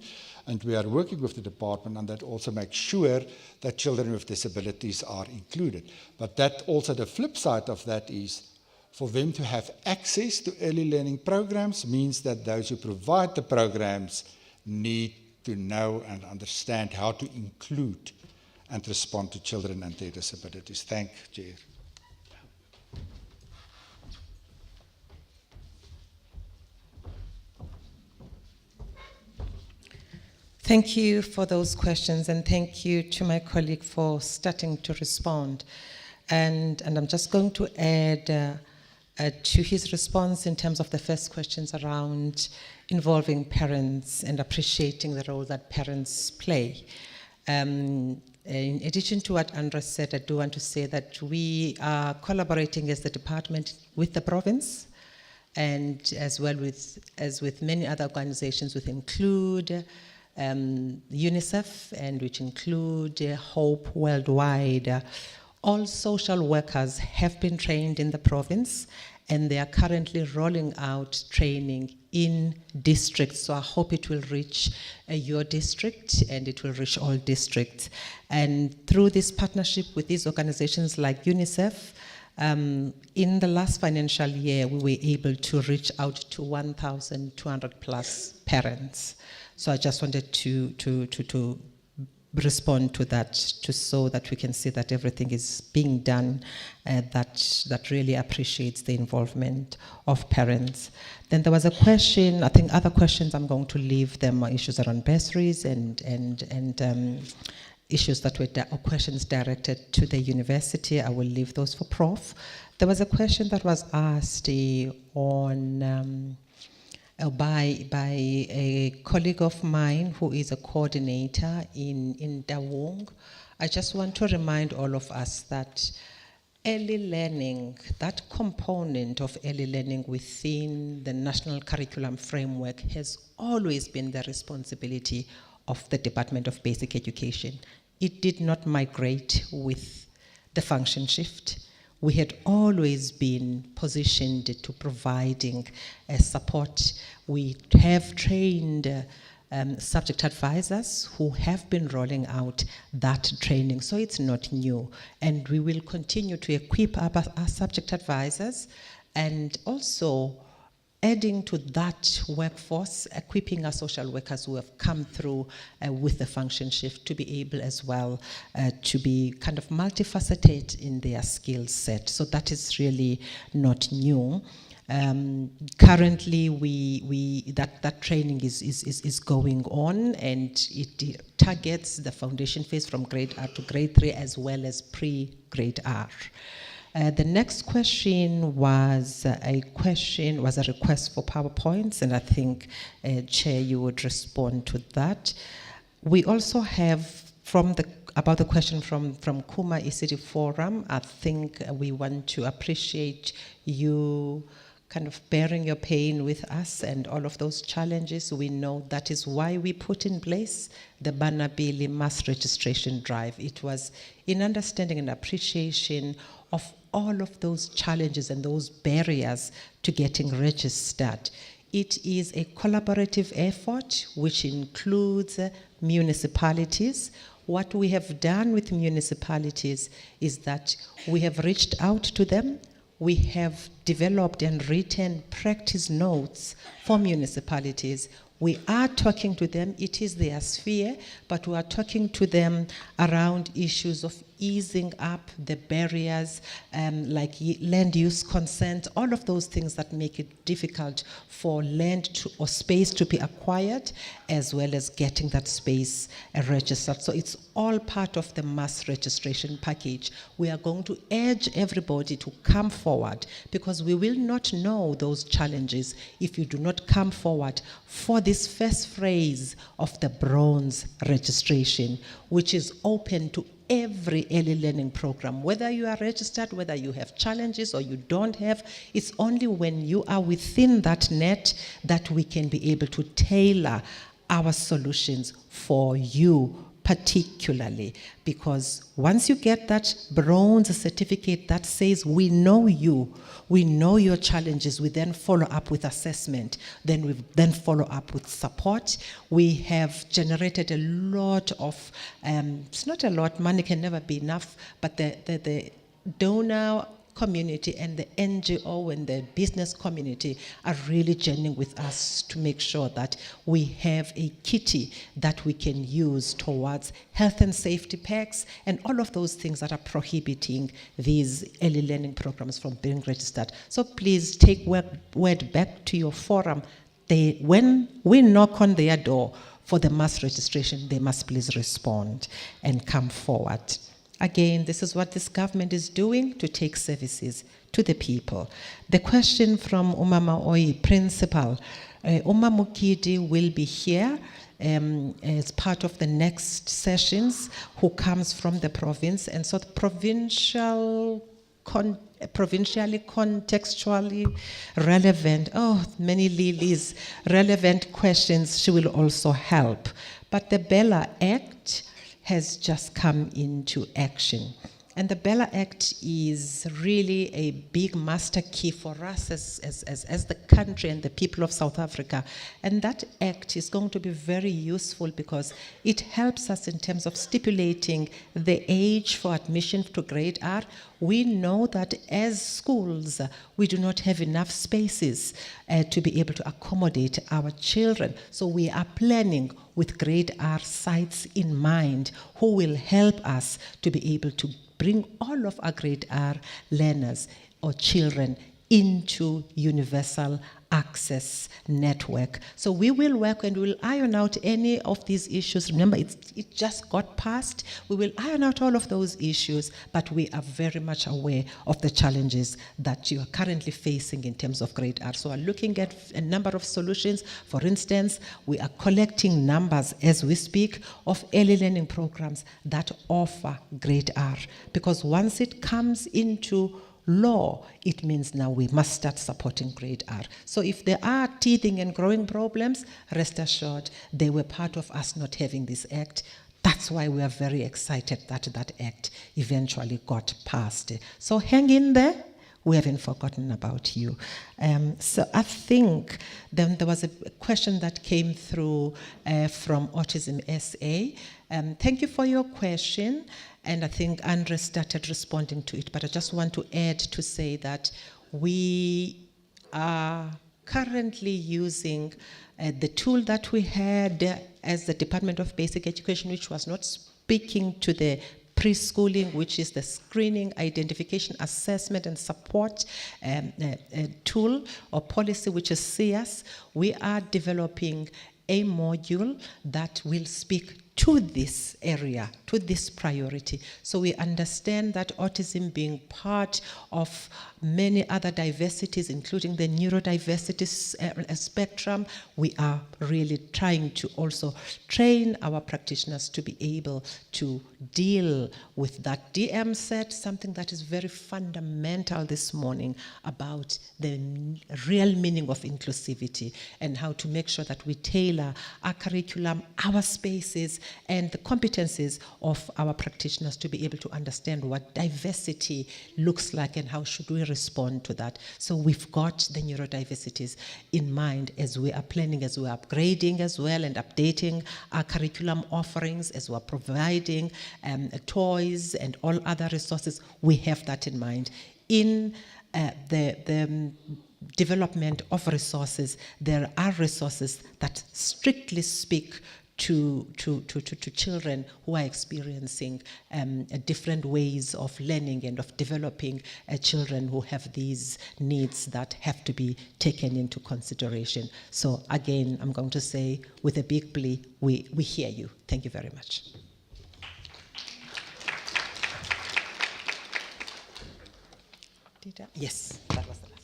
and we are working with the department on that, also make sure that children with disabilities are included. But that also, the flip side of that is, for them to have access to early learning programs means that those who provide the programs need to know and understand how to include and respond to children and their disabilities. Thank you, Chair. Thank you for those questions, and thank you to my colleague for starting to respond. And I'm just going to add to his response in terms of the first questions around involving parents and appreciating the role that parents play. In addition to what Andra said, I do want to say that we are collaborating as the department with the province, and as well as with many other organizations, which include UNICEF, and which include Hope Worldwide. All social workers have been trained in the province, and they are currently rolling out training in districts. So I hope it will reach your district, and it will reach all districts. And through this partnership with these organizations like UNICEF, in the last financial year, we were able to reach out to 1,200 plus parents. So I just wanted to respond to that, so that we can see that everything is being done that really appreciates the involvement of parents. Then there was a question, I think other questions I'm going to leave them, are issues around bursaries and issues that were questions directed to the university. I will leave those for Prof. There was a question that was asked on by a colleague of mine who is a coordinator in Dawung. I just want to remind all of us that early learning, that component of early learning within the national curriculum framework, has always been the responsibility of the Department of Basic Education. It did not migrate with the function shift. We had always been positioned to providing support. We have trained subject advisors who have been rolling out that training, so it's not new. And we will continue to equip our subject advisors, and also adding to that workforce, equipping our social workers who have come through with the function shift to be able as well to be kind of multifaceted in their skill set. So that is really not new. Currently, that training is going on, and it targets the foundation phase from grade R to grade 3 as well as pre-grade R. The next question was a request for PowerPoints, and I think, Chair, you would respond to that. We also have about the question from Kuma ECD Forum. I think we want to appreciate you kind of bearing your pain with us and all of those challenges. We know that is why we put in place the Banabili mass registration drive. It was in understanding and appreciation of all of those challenges and those barriers to getting registered. It is a collaborative effort which includes municipalities. What we have done with municipalities is that we have reached out to them. We have developed and written practice notes for municipalities. We are talking to them. It is their sphere, but we are talking to them around issues of easing up the barriers, like land use consent, all of those things that make it difficult for land or space to be acquired, as well as getting that space registered. So it's all part of the mass registration package. We are going to urge everybody to come forward, because we will not know those challenges if you do not come forward for this first phase of the bronze registration, which is open to every early learning program. Whether you are registered, whether you have challenges or you don't have, it's only when you are within that net that we can be able to tailor our solutions for you particularly. Because once you get that bronze certificate that says we know you, we know your challenges, we then follow up with assessment, then we then follow up with support. We have generated a lot of, it's not a lot, money can never be enough, but the donor community and the NGO and the business community are really journeying with us to make sure that we have a kitty that we can use towards health and safety packs and all of those things that are prohibiting these early learning programs from being registered. So please take word back to your forum. When we knock on their door for the mass registration, they must please respond and come forward. Again, this is what this government is doing to take services to the people. The question from Umama Oi, Principal. Uma Mukidi will be here as part of the next sessions, who comes from the province, and so the provincially contextually relevant, many lilies, relevant questions, she will also help. But the Bella Act has just come into action. And the Bella Act is really a big master key for us as the country and the people of South Africa. And that act is going to be very useful because it helps us in terms of stipulating the age for admission to grade R. We know that as schools, we do not have enough spaces to be able to accommodate our children. So we are planning with grade R sites in mind, who will help us to be able to bring all of our grade R learners or children into universal access network. So we will work and we will iron out any of these issues. Remember, it just got passed. We will iron out all of those issues, but we are very much aware of the challenges that you are currently facing in terms of grade R. So we're looking at a number of solutions. For instance, we are collecting numbers as we speak of early learning programs that offer grade R, because once it comes into law, it means now we must start supporting grade R. So if there are teething and growing problems, rest assured they were part of us not having this act. That's why we are very excited that that act eventually got passed. So hang in there. We haven't forgotten about you. So I think then there was a question that came through from Autism SA. Thank you for your question. And I think Andre started responding to it, but I just want to add to say that we are currently using the tool that we had as the Department of Basic Education, which was not speaking to the preschooling, which is the screening, identification, assessment, and support tool or policy, which is SEAS. We are developing a module that will speak to this area, to this priority. So we understand that autism being part of many other diversities, including the neurodiversity spectrum, we are really trying to also train our practitioners to be able to deal with that. DM said something that is very fundamental this morning about the real meaning of inclusivity and how to make sure that we tailor our curriculum, our spaces, and the competencies of our practitioners to be able to understand what diversity looks like and how should we respond to that. So we've got the neurodiversities in mind as we are planning, as we are upgrading as well and updating our curriculum offerings, as we're providing toys and all other resources. We have that in mind. In the development of resources, there are resources that strictly speak to children who are experiencing different ways of learning and of developing children who have these needs that have to be taken into consideration. So again, I'm going to say with a big plea, we hear you. Thank you very much. Yes, that was the last.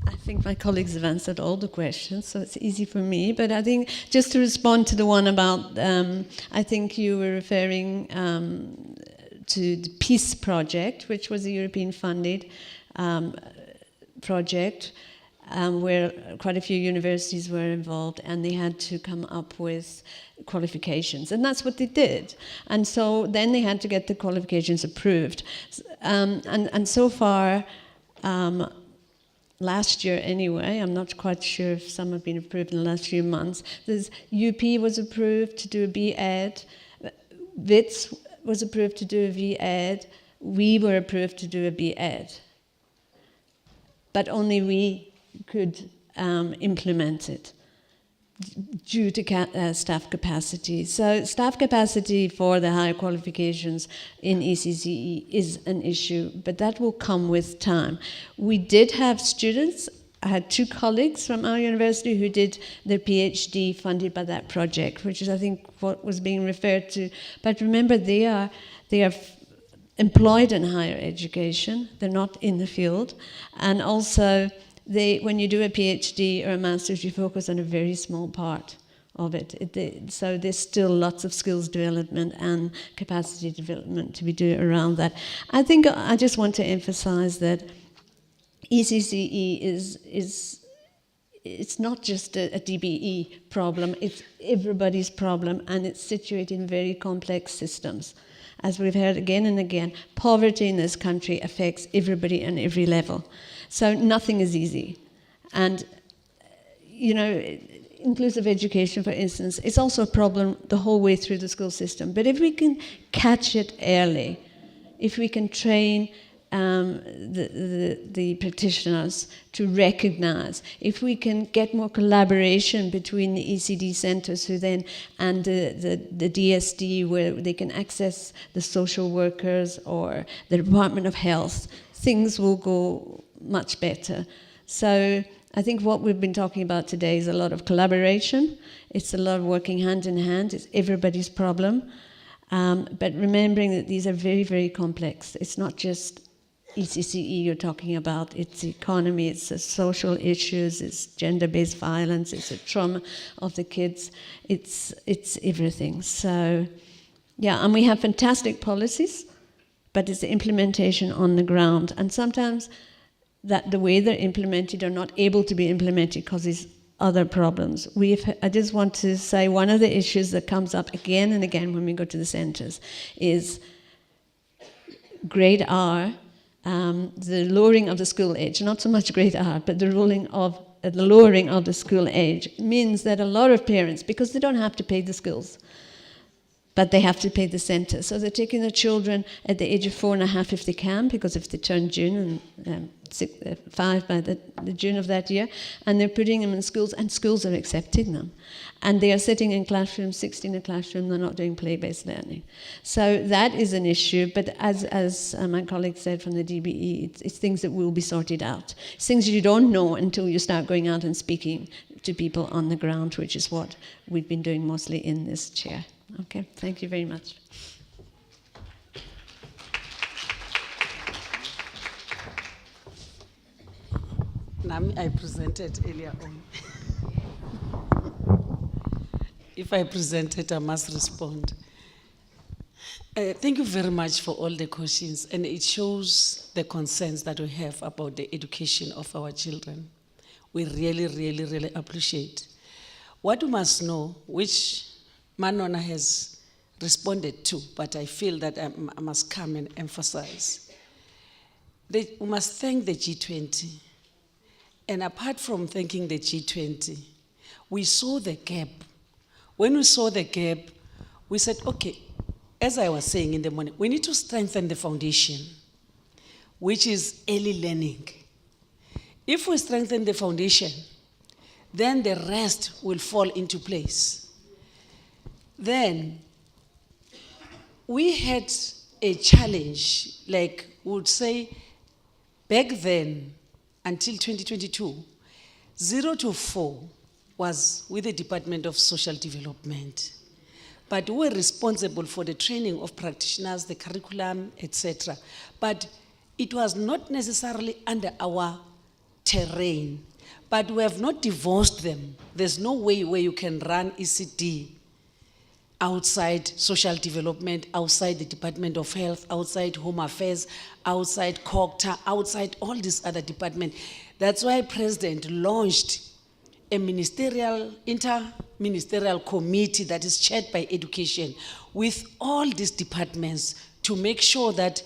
I think my colleagues have answered all the questions, so it's easy for me. But I think just to respond to the one about, I think you were referring to the Peace Project, which was a European funded project where quite a few universities were involved, and they had to come up with qualifications, and that's what they did. And so then they had to get the qualifications approved. And so far, last year anyway, I'm not quite sure if some have been approved in the last few months. There's UP was approved to do a B.Ed, WITS was approved to do a V.Ed, we were approved to do a B.Ed. But only we could implement it due to staff capacity. So staff capacity for the higher qualifications in ECCE is an issue, but that will come with time. We did have students, I had 2 colleagues from our university who did their PhD funded by that project, which is I think what was being referred to. But remember, they are employed in higher education, they're not in the field, and also when you do a PhD or a master's, you focus on a very small part of it. So there's still lots of skills development and capacity development to be doing around that. I think I just want to emphasize that ECCE it's not just a DBE problem, it's everybody's problem, and it's situated in very complex systems. As we've heard again and again, poverty in this country affects everybody on every level. So nothing is easy. And, you know, inclusive education, for instance, is also a problem the whole way through the school system. But if we can catch it early, if we can train the practitioners to recognize, if we can get more collaboration between the ECD centres who then and the DSD where they can access the social workers or the Department of Health, things will go much better. So I think what we've been talking about today is a lot of collaboration. It's a lot of working hand in hand. It's everybody's problem. But remembering that these are very, very complex. It's not just ECCE you're talking about. It's the economy, it's the social issues, it's gender-based violence, it's the trauma of the kids. It's everything. So, yeah, and we have fantastic policies, but it's the implementation on the ground. And sometimes that the way they're implemented are not able to be implemented because there's other problems. I just want to say one of the issues that comes up again and again when we go to the centres is grade R, the lowering of the school age, not so much grade R, but the lowering of the school age means that a lot of parents, because they don't have to pay the schools, but they have to pay the center. So they're taking the children at the age of 4.5 if they can, because if they turn June and 5 by the June of that year, and they're putting them in schools, and schools are accepting them. And they are sitting in classrooms, 16 in a classroom, they're not doing play-based learning. So that is an issue, but as my colleague said from the DBE, it's things that will be sorted out. It's things you don't know until you start going out and speaking to people on the ground, which is what we've been doing mostly in this chair. Okay, thank you very much. Nami, I presented earlier on. If I presented, I must respond. Thank you very much for all the questions, and it shows the concerns that we have about the education of our children. We really, really, really appreciate. What we must know, which Manona has responded to, but I feel that I must come and emphasize. We must thank the G20. And apart from thanking the G20, we saw the gap. When we saw the gap, we said, okay, as I was saying in the morning, we need to strengthen the foundation, which is early learning. If we strengthen the foundation, then the rest will fall into place. Then, we had a challenge, like we would say, back then, until 2022, 0 to 4 was with the Department of Social Development. But we were responsible for the training of practitioners, the curriculum, etc. But it was not necessarily under our terrain. But we have not divorced them. There's no way where you can run ECD outside social development, outside the Department of Health, outside Home Affairs, outside COGTA, outside all these other departments. That's why President launched a inter-ministerial committee that is chaired by education with all these departments to make sure that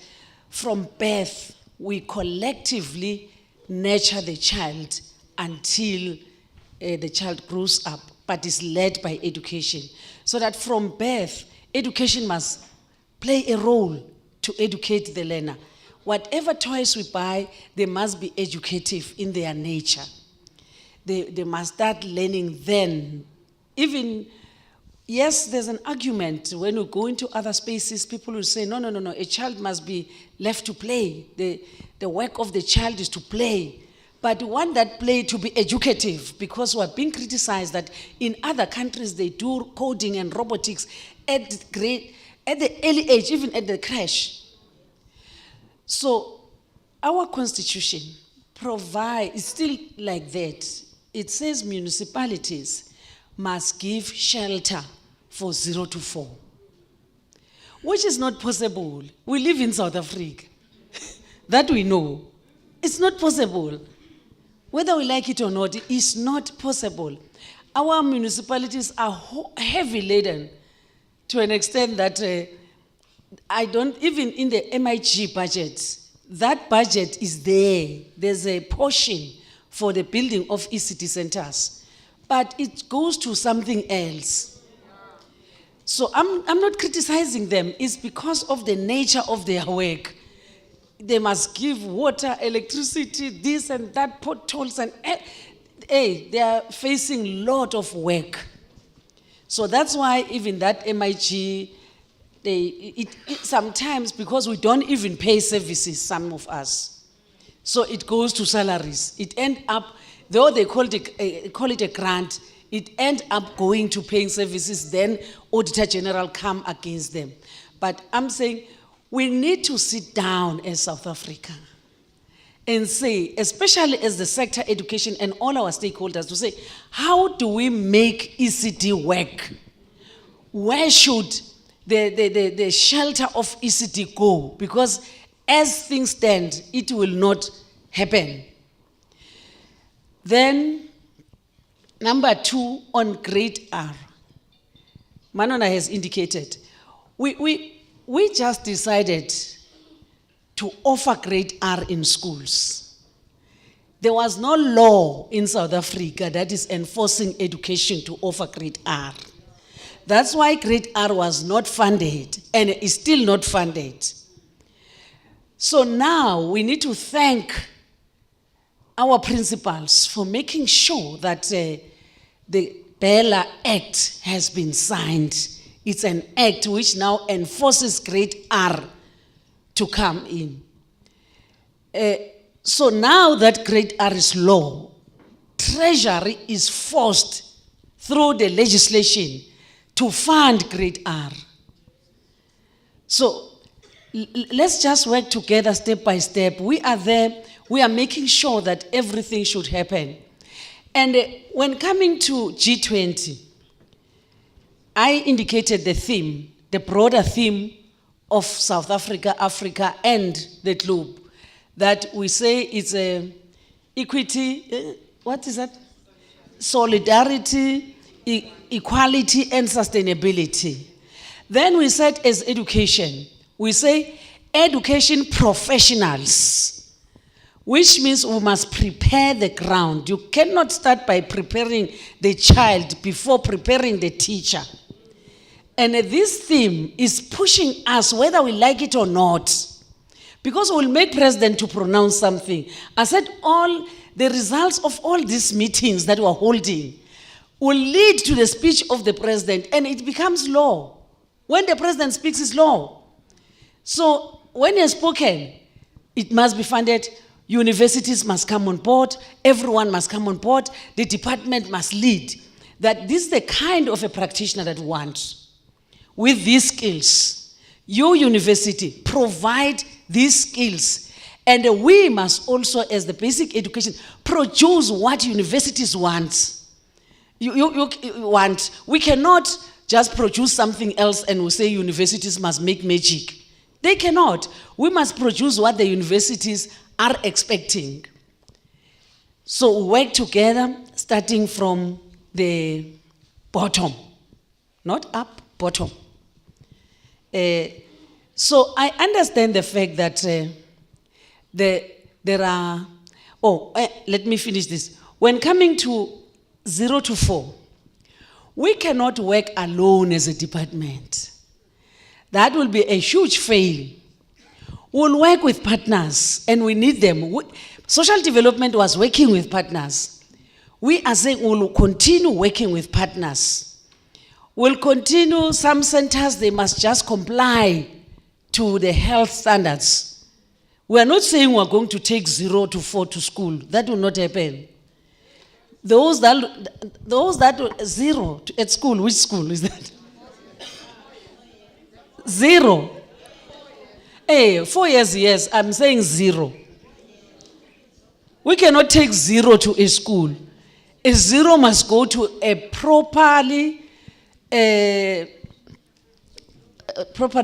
from birth we collectively nurture the child until the child grows up, but is led by education. So that from birth, education must play a role to educate the learner. Whatever toys we buy, they must be educative in their nature. They must start learning then. Even, yes, there's an argument. When we go into other spaces, people will say, no, a child must be left to play. The work of the child is to play. But we want that play to be educative, because we're being criticized that in other countries they do coding and robotics at the early age, even at the crash. So our constitution is still like that. It says municipalities must give shelter for 0 to 4, which is not possible. We live in South Africa. That we know. It's not possible. Whether we like it or not, it is not possible. Our municipalities are heavy laden to an extent that even in the MIG budget, that budget is there. There's a portion for the building of ECD centers, but it goes to something else. So I'm not criticizing them. It's because of the nature of their work. They must give water, electricity, this and that, potholes, and they are facing a lot of work. So that's why even that MIG, sometimes, because we don't even pay services, some of us, so it goes to salaries. It ends up, though they call it a grant, it ends up going to paying services, then Auditor General come against them. But I'm saying, we need to sit down as South Africa and say, especially as the sector education and all our stakeholders, to say, how do we make ECD work? Where should the shelter of ECD go? Because as things stand, it will not happen. Then, number 2, on grade R. Manona has indicated, we just decided to offer grade R in schools. There was no law in South Africa that is enforcing education to offer grade R. That's why grade R was not funded and is still not funded. So now we need to thank our principals for making sure that the Bella Act has been signed. It's an act which now enforces grade R to come in. So now that grade R is law, Treasury is forced through the legislation to fund grade R. So let's just work together step by step. We are there, we are making sure that everything should happen. And when coming to G20, I indicated the theme, the broader theme of South Africa, Africa, and the globe, that we say it's equity, what is that? Solidarity, equality, and sustainability. Then we said as education, we say education professionals, which means we must prepare the ground. You cannot start by preparing the child before preparing the teacher. And this theme is pushing us, whether we like it or not, because we'll make president to pronounce something. I said all the results of all these meetings that we're holding will lead to the speech of the president, and it becomes law. When the president speaks, it's law. So when he has spoken, it must be funded. Universities must come on board. Everyone must come on board. The department must lead. That this is the kind of a practitioner that we want. With these skills, your university provide these skills. And we must also, as the basic education, produce what universities want. You want. We cannot just produce something else and we say universities must make magic. They cannot. We must produce what the universities are expecting. So work together, starting from the bottom, not up, bottom. So I understand the fact that there are, let me finish this. When coming to 0 to 4, we cannot work alone as a department. That will be a huge fail. We'll work with partners, and we need them. Social development was working with partners. We are saying we'll continue working with partners. We'll continue, some centers, they must just comply to the health standards. We are not saying we're going to take 0 to 4 to school. That will not happen. Those that 0 at school, which school is that? 0. Hey, 4 years, yes, I'm saying 0. We cannot take 0 to a school. A 0 must go to a properly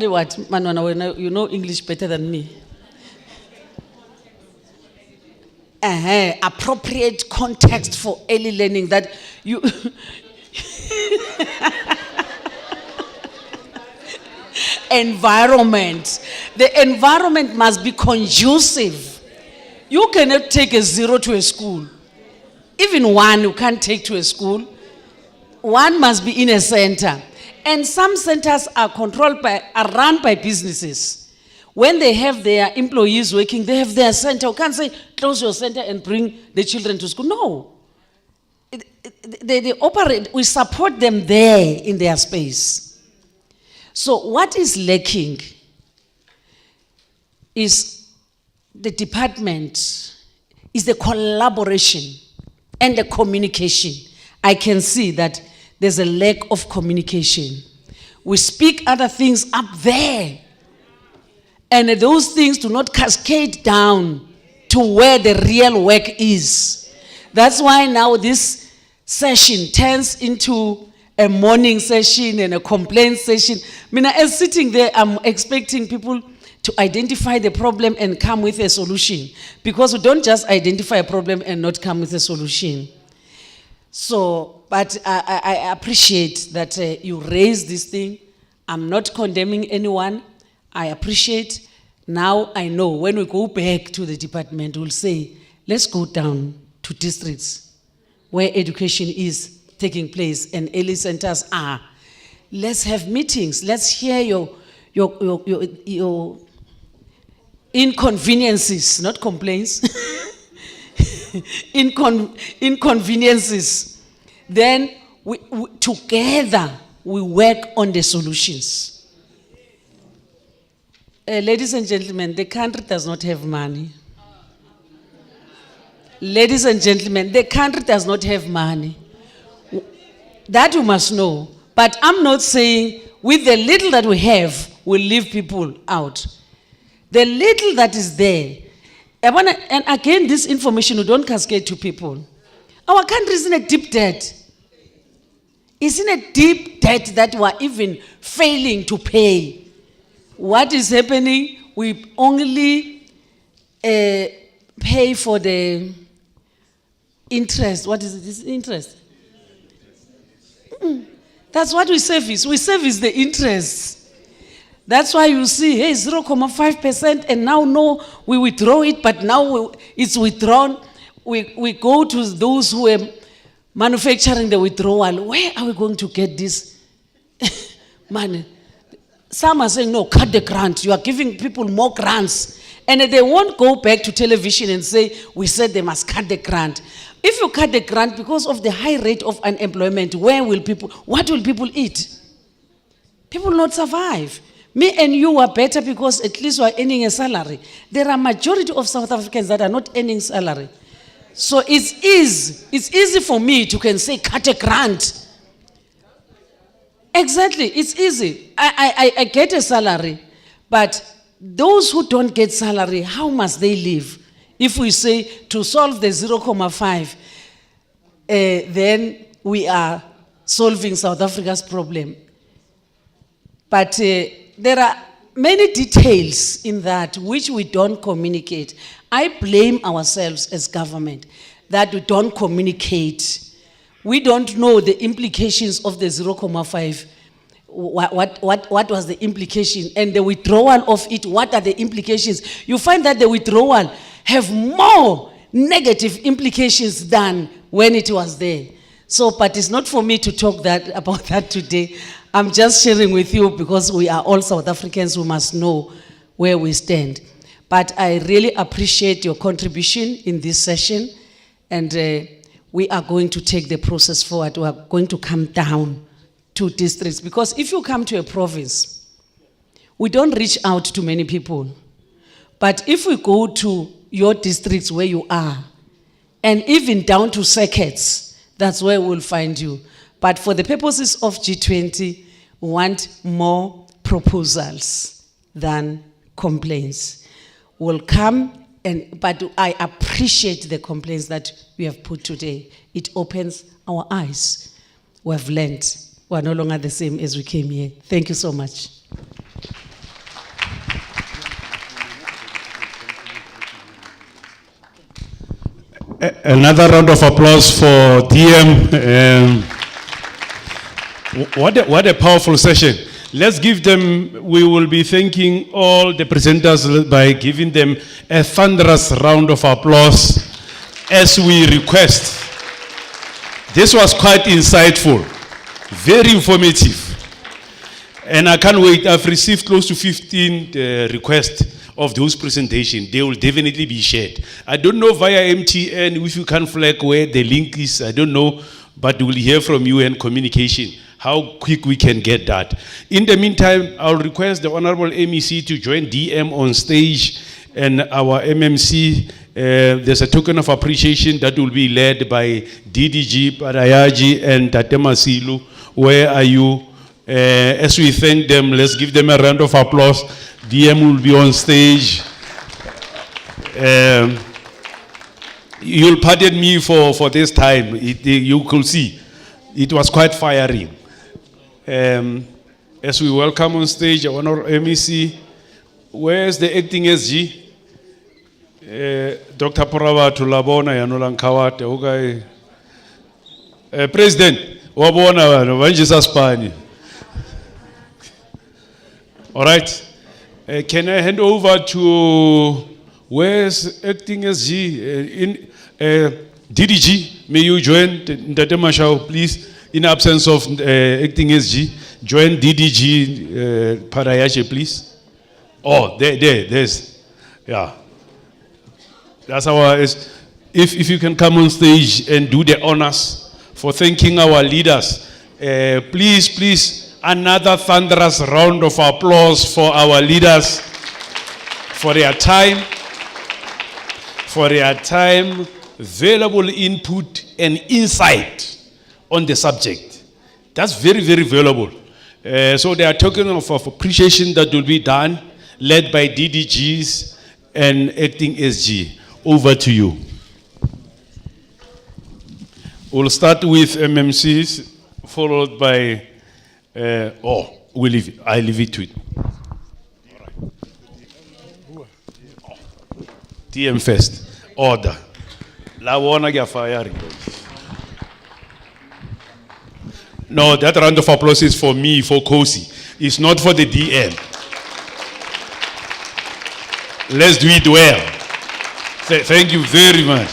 what? Manwana, you know English better than me. Appropriate context for early learning that you... Environment. The environment must be conducive. You cannot take a 0 to a school. Even 1 you can't take to a school. 1 must be in a center. And some centers are run by businesses. When they have their employees working, they have their center. You can't say, close your center and bring the children to school. No. They operate, we support them there in their space. So what is lacking is the department, is the collaboration and the communication. I can see that there's a lack of communication. We speak other things up there, and those things do not cascade down to where the real work is. That's why now this session turns into a morning session and a complaint session. As sitting there, I'm expecting people to identify the problem and come with a solution, because we don't just identify a problem and not come with a solution. So, but I appreciate that you raised this thing. I'm not condemning anyone. I appreciate. Now I know when we go back to the department, we'll say, let's go down to districts where education is taking place and early centers are. let's have meetings. Let's hear your inconveniences, not complaints. Inconveniences. Then together we work on the solutions. Ladies and gentlemen, the country does not have money. Ladies and gentlemen, the country does not have money. That you must know. But I'm not saying with the little that we have, we'll leave people out. The little that is there, and again, this information we don't cascade to people. Our country is in a deep debt. It's in a deep debt that we're even failing to pay. What is happening? We only pay for the interest. What is it? This interest? That's what we service. We service the interest. That's why you see, hey, 0.5%, and now no, we withdraw it, but now it's withdrawn. We go to those who are manufacturing the withdrawal. Where are we going to get this money? Some are saying, no, cut the grant. You are giving people more grants. And they won't go back to television and say, we said they must cut the grant. If you cut the grant because of the high rate of unemployment, what will people eat? People will not survive. Me and you are better because at least we are earning a salary. There are majority of South Africans that are not earning salary. So it's easy for me to can say cut a grant. Exactly, it's easy. I get a salary, but those who don't get salary, how must they live? If we say to solve the 0.5, then we are solving South Africa's problem. But there are many details in that which we don't communicate. I blame ourselves as government that we don't communicate. We don't know the implications of the 0.5. What was the implication? And the withdrawal of it, what are the implications? You find that the withdrawal have more negative implications than when it was there. So, but it's not for me to talk about that today. I'm just sharing with you because we are all South Africans who must know where we stand. But I really appreciate your contribution in this session, and we are going to take the process forward. We are going to come down to districts, because if you come to a province, we don't reach out to many people. But if we go to your districts where you are, and even down to circuits, that's where we'll find you. But for the purposes of G20, we want more proposals than complaints. We'll come, but I appreciate the complaints that we have put today. It opens our eyes. We have learned. We are no longer the same as we came here. Thank you so much. Another round of applause for DM. What a powerful session. Let's give them, we will be thanking all the presenters by giving them a thunderous round of applause as we request. This was quite insightful, very informative. And I can't wait. I've received close to 15 requests of those presentations. They will definitely be shared. I don't know via MTN if you can flag where the link is. I don't know, but we'll hear from you and communication how quick we can get that. In the meantime, I'll request the Honorable MEC to join DM on stage, and our MMC. There's a token of appreciation that will be led by DDG Parayaji and Tatema Silu. Where are you? As we thank them, let's give them a round of applause. DM will be on stage. You'll pardon me for this time. You could see, it was quite firing. As we welcome on stage our MEC, where's the acting SG? Dr. Porava Tulabona Yanolankawate, okay. President, Wabona, Vanjisa Spani. All right. Can I hand over to where's acting SG? DDG, may you join Ntate Mashao, please, in absence of acting SG. Join DDG Parayache, please. Oh, there's, yeah. That's our, if you can come on stage and do the honors for thanking our leaders. Please, another thunderous round of applause for our leaders for their time, valuable input and insight on the subject. That's very, very valuable. So they are token of appreciation that will be done, led by DDGs and acting SG. Over to you. We'll start with MMCs, followed by, I leave it to it. TM first. Order. La wona ke firing. No, that round of applause is for me, for Kosi. It's not for the DM. Let's do it well. Thank you very much.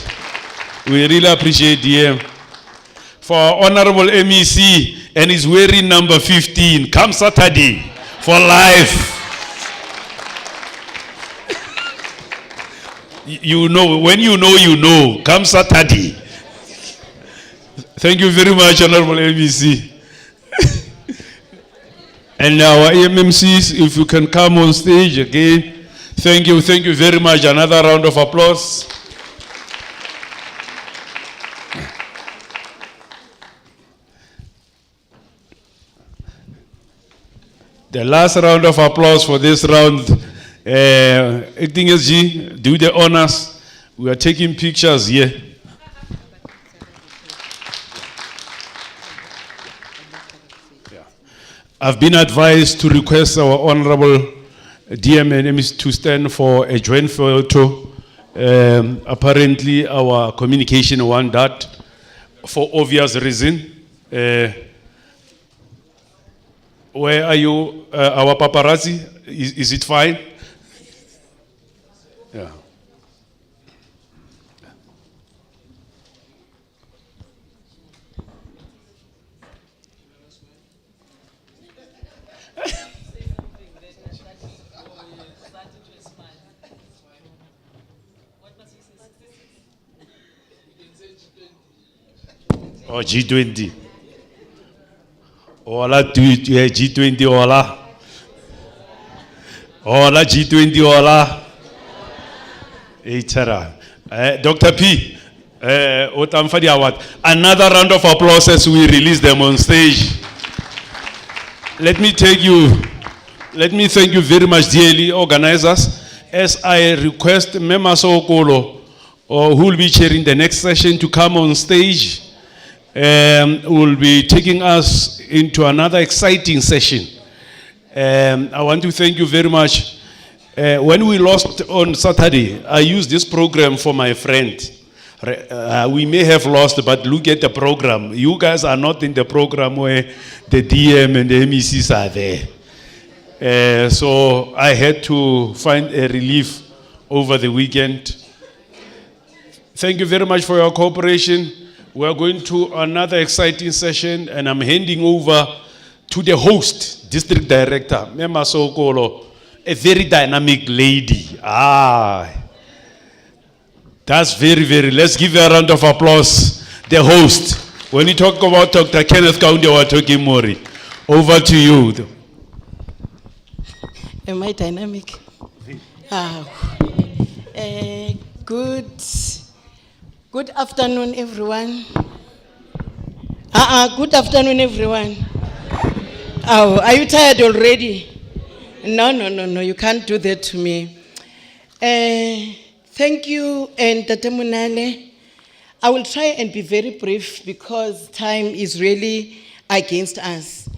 We really appreciate DM. For our Honorable MEC, and he's wearing number 15. Come Saturday for life. You know, when you know, come Saturday. Thank you very much, Honorable MEC. And our MMCs, if you can come on stage again. Thank you very much. Another round of applause. The last round of applause for this round. Acting SG, do the honors. We are taking pictures here. Yeah. I've been advised to request our Honorable DM and MEC to stand for a joint photo. Apparently, our communication want that for obvious reason. Where are you, our paparazzi? Is it fine? Yeah. Oh, G20. Ola G20 ola. Ola G20 ola. Dr. P. Another round of applause as we release them on stage. Let me thank you very much, dearly organizers, as I request Mema Sokolo, who will be chairing the next session, to come on stage. Will be taking us into another exciting session. I want to thank you very much. When we lost on Saturday, I used this program for my friend. We may have lost, but look at the program. You guys are not in the program where the DM and the MECs are there. So I had to find a relief over the weekend. Thank you very much for your cooperation. We are going to another exciting session, and I'm handing over to the host, District Director, Mema Sokolo, a very dynamic lady. That's very, let's give her a round of applause. The host. When you talk about Dr. Kenneth Kaunde Watoki Mori, over to you. Am I dynamic? Good afternoon, everyone. Good afternoon, everyone. Oh, are you tired already? No, you can't do that to me. Thank you, and Tate Munale. I will try and be very brief because time is really against us.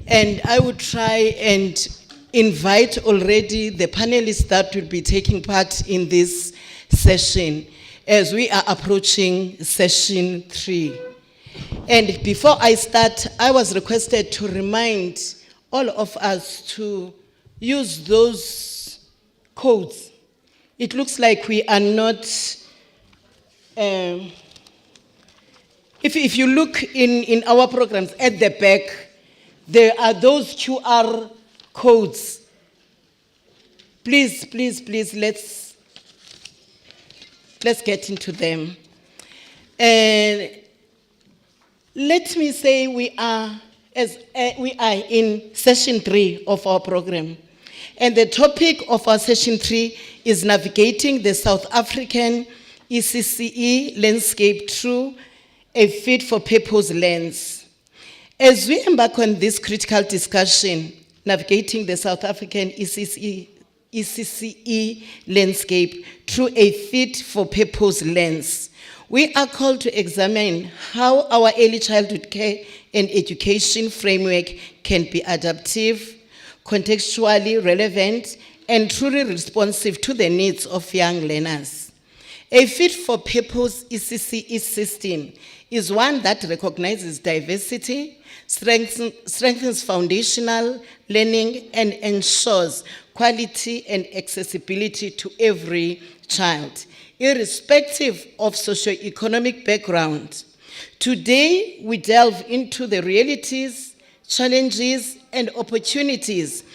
And I will try and invite already the panelists that will be taking part in this session as we are approaching session 3. And before I start, I was requested to remind all of us to use those codes. It looks like we are not, if you look in our programs at the back, there are those QR codes. Please, please, please, let's get into them. And let me say we are in session 3 of our program. And the topic of our session 3 is navigating the South African ECCE landscape through a fit-for-purpose lens. As we embark on this critical discussion, navigating the South African ECCE landscape through a fit-for-purpose lens, we are called to examine how our early childhood care and education framework can be adaptive, contextually relevant, and truly responsive to the needs of young learners. A fit-for-purpose ECCE system is one that recognizes diversity, strengthens foundational learning, and ensures quality and accessibility to every child, irrespective of socioeconomic background. Today, we delve into the realities, challenges, and opportunities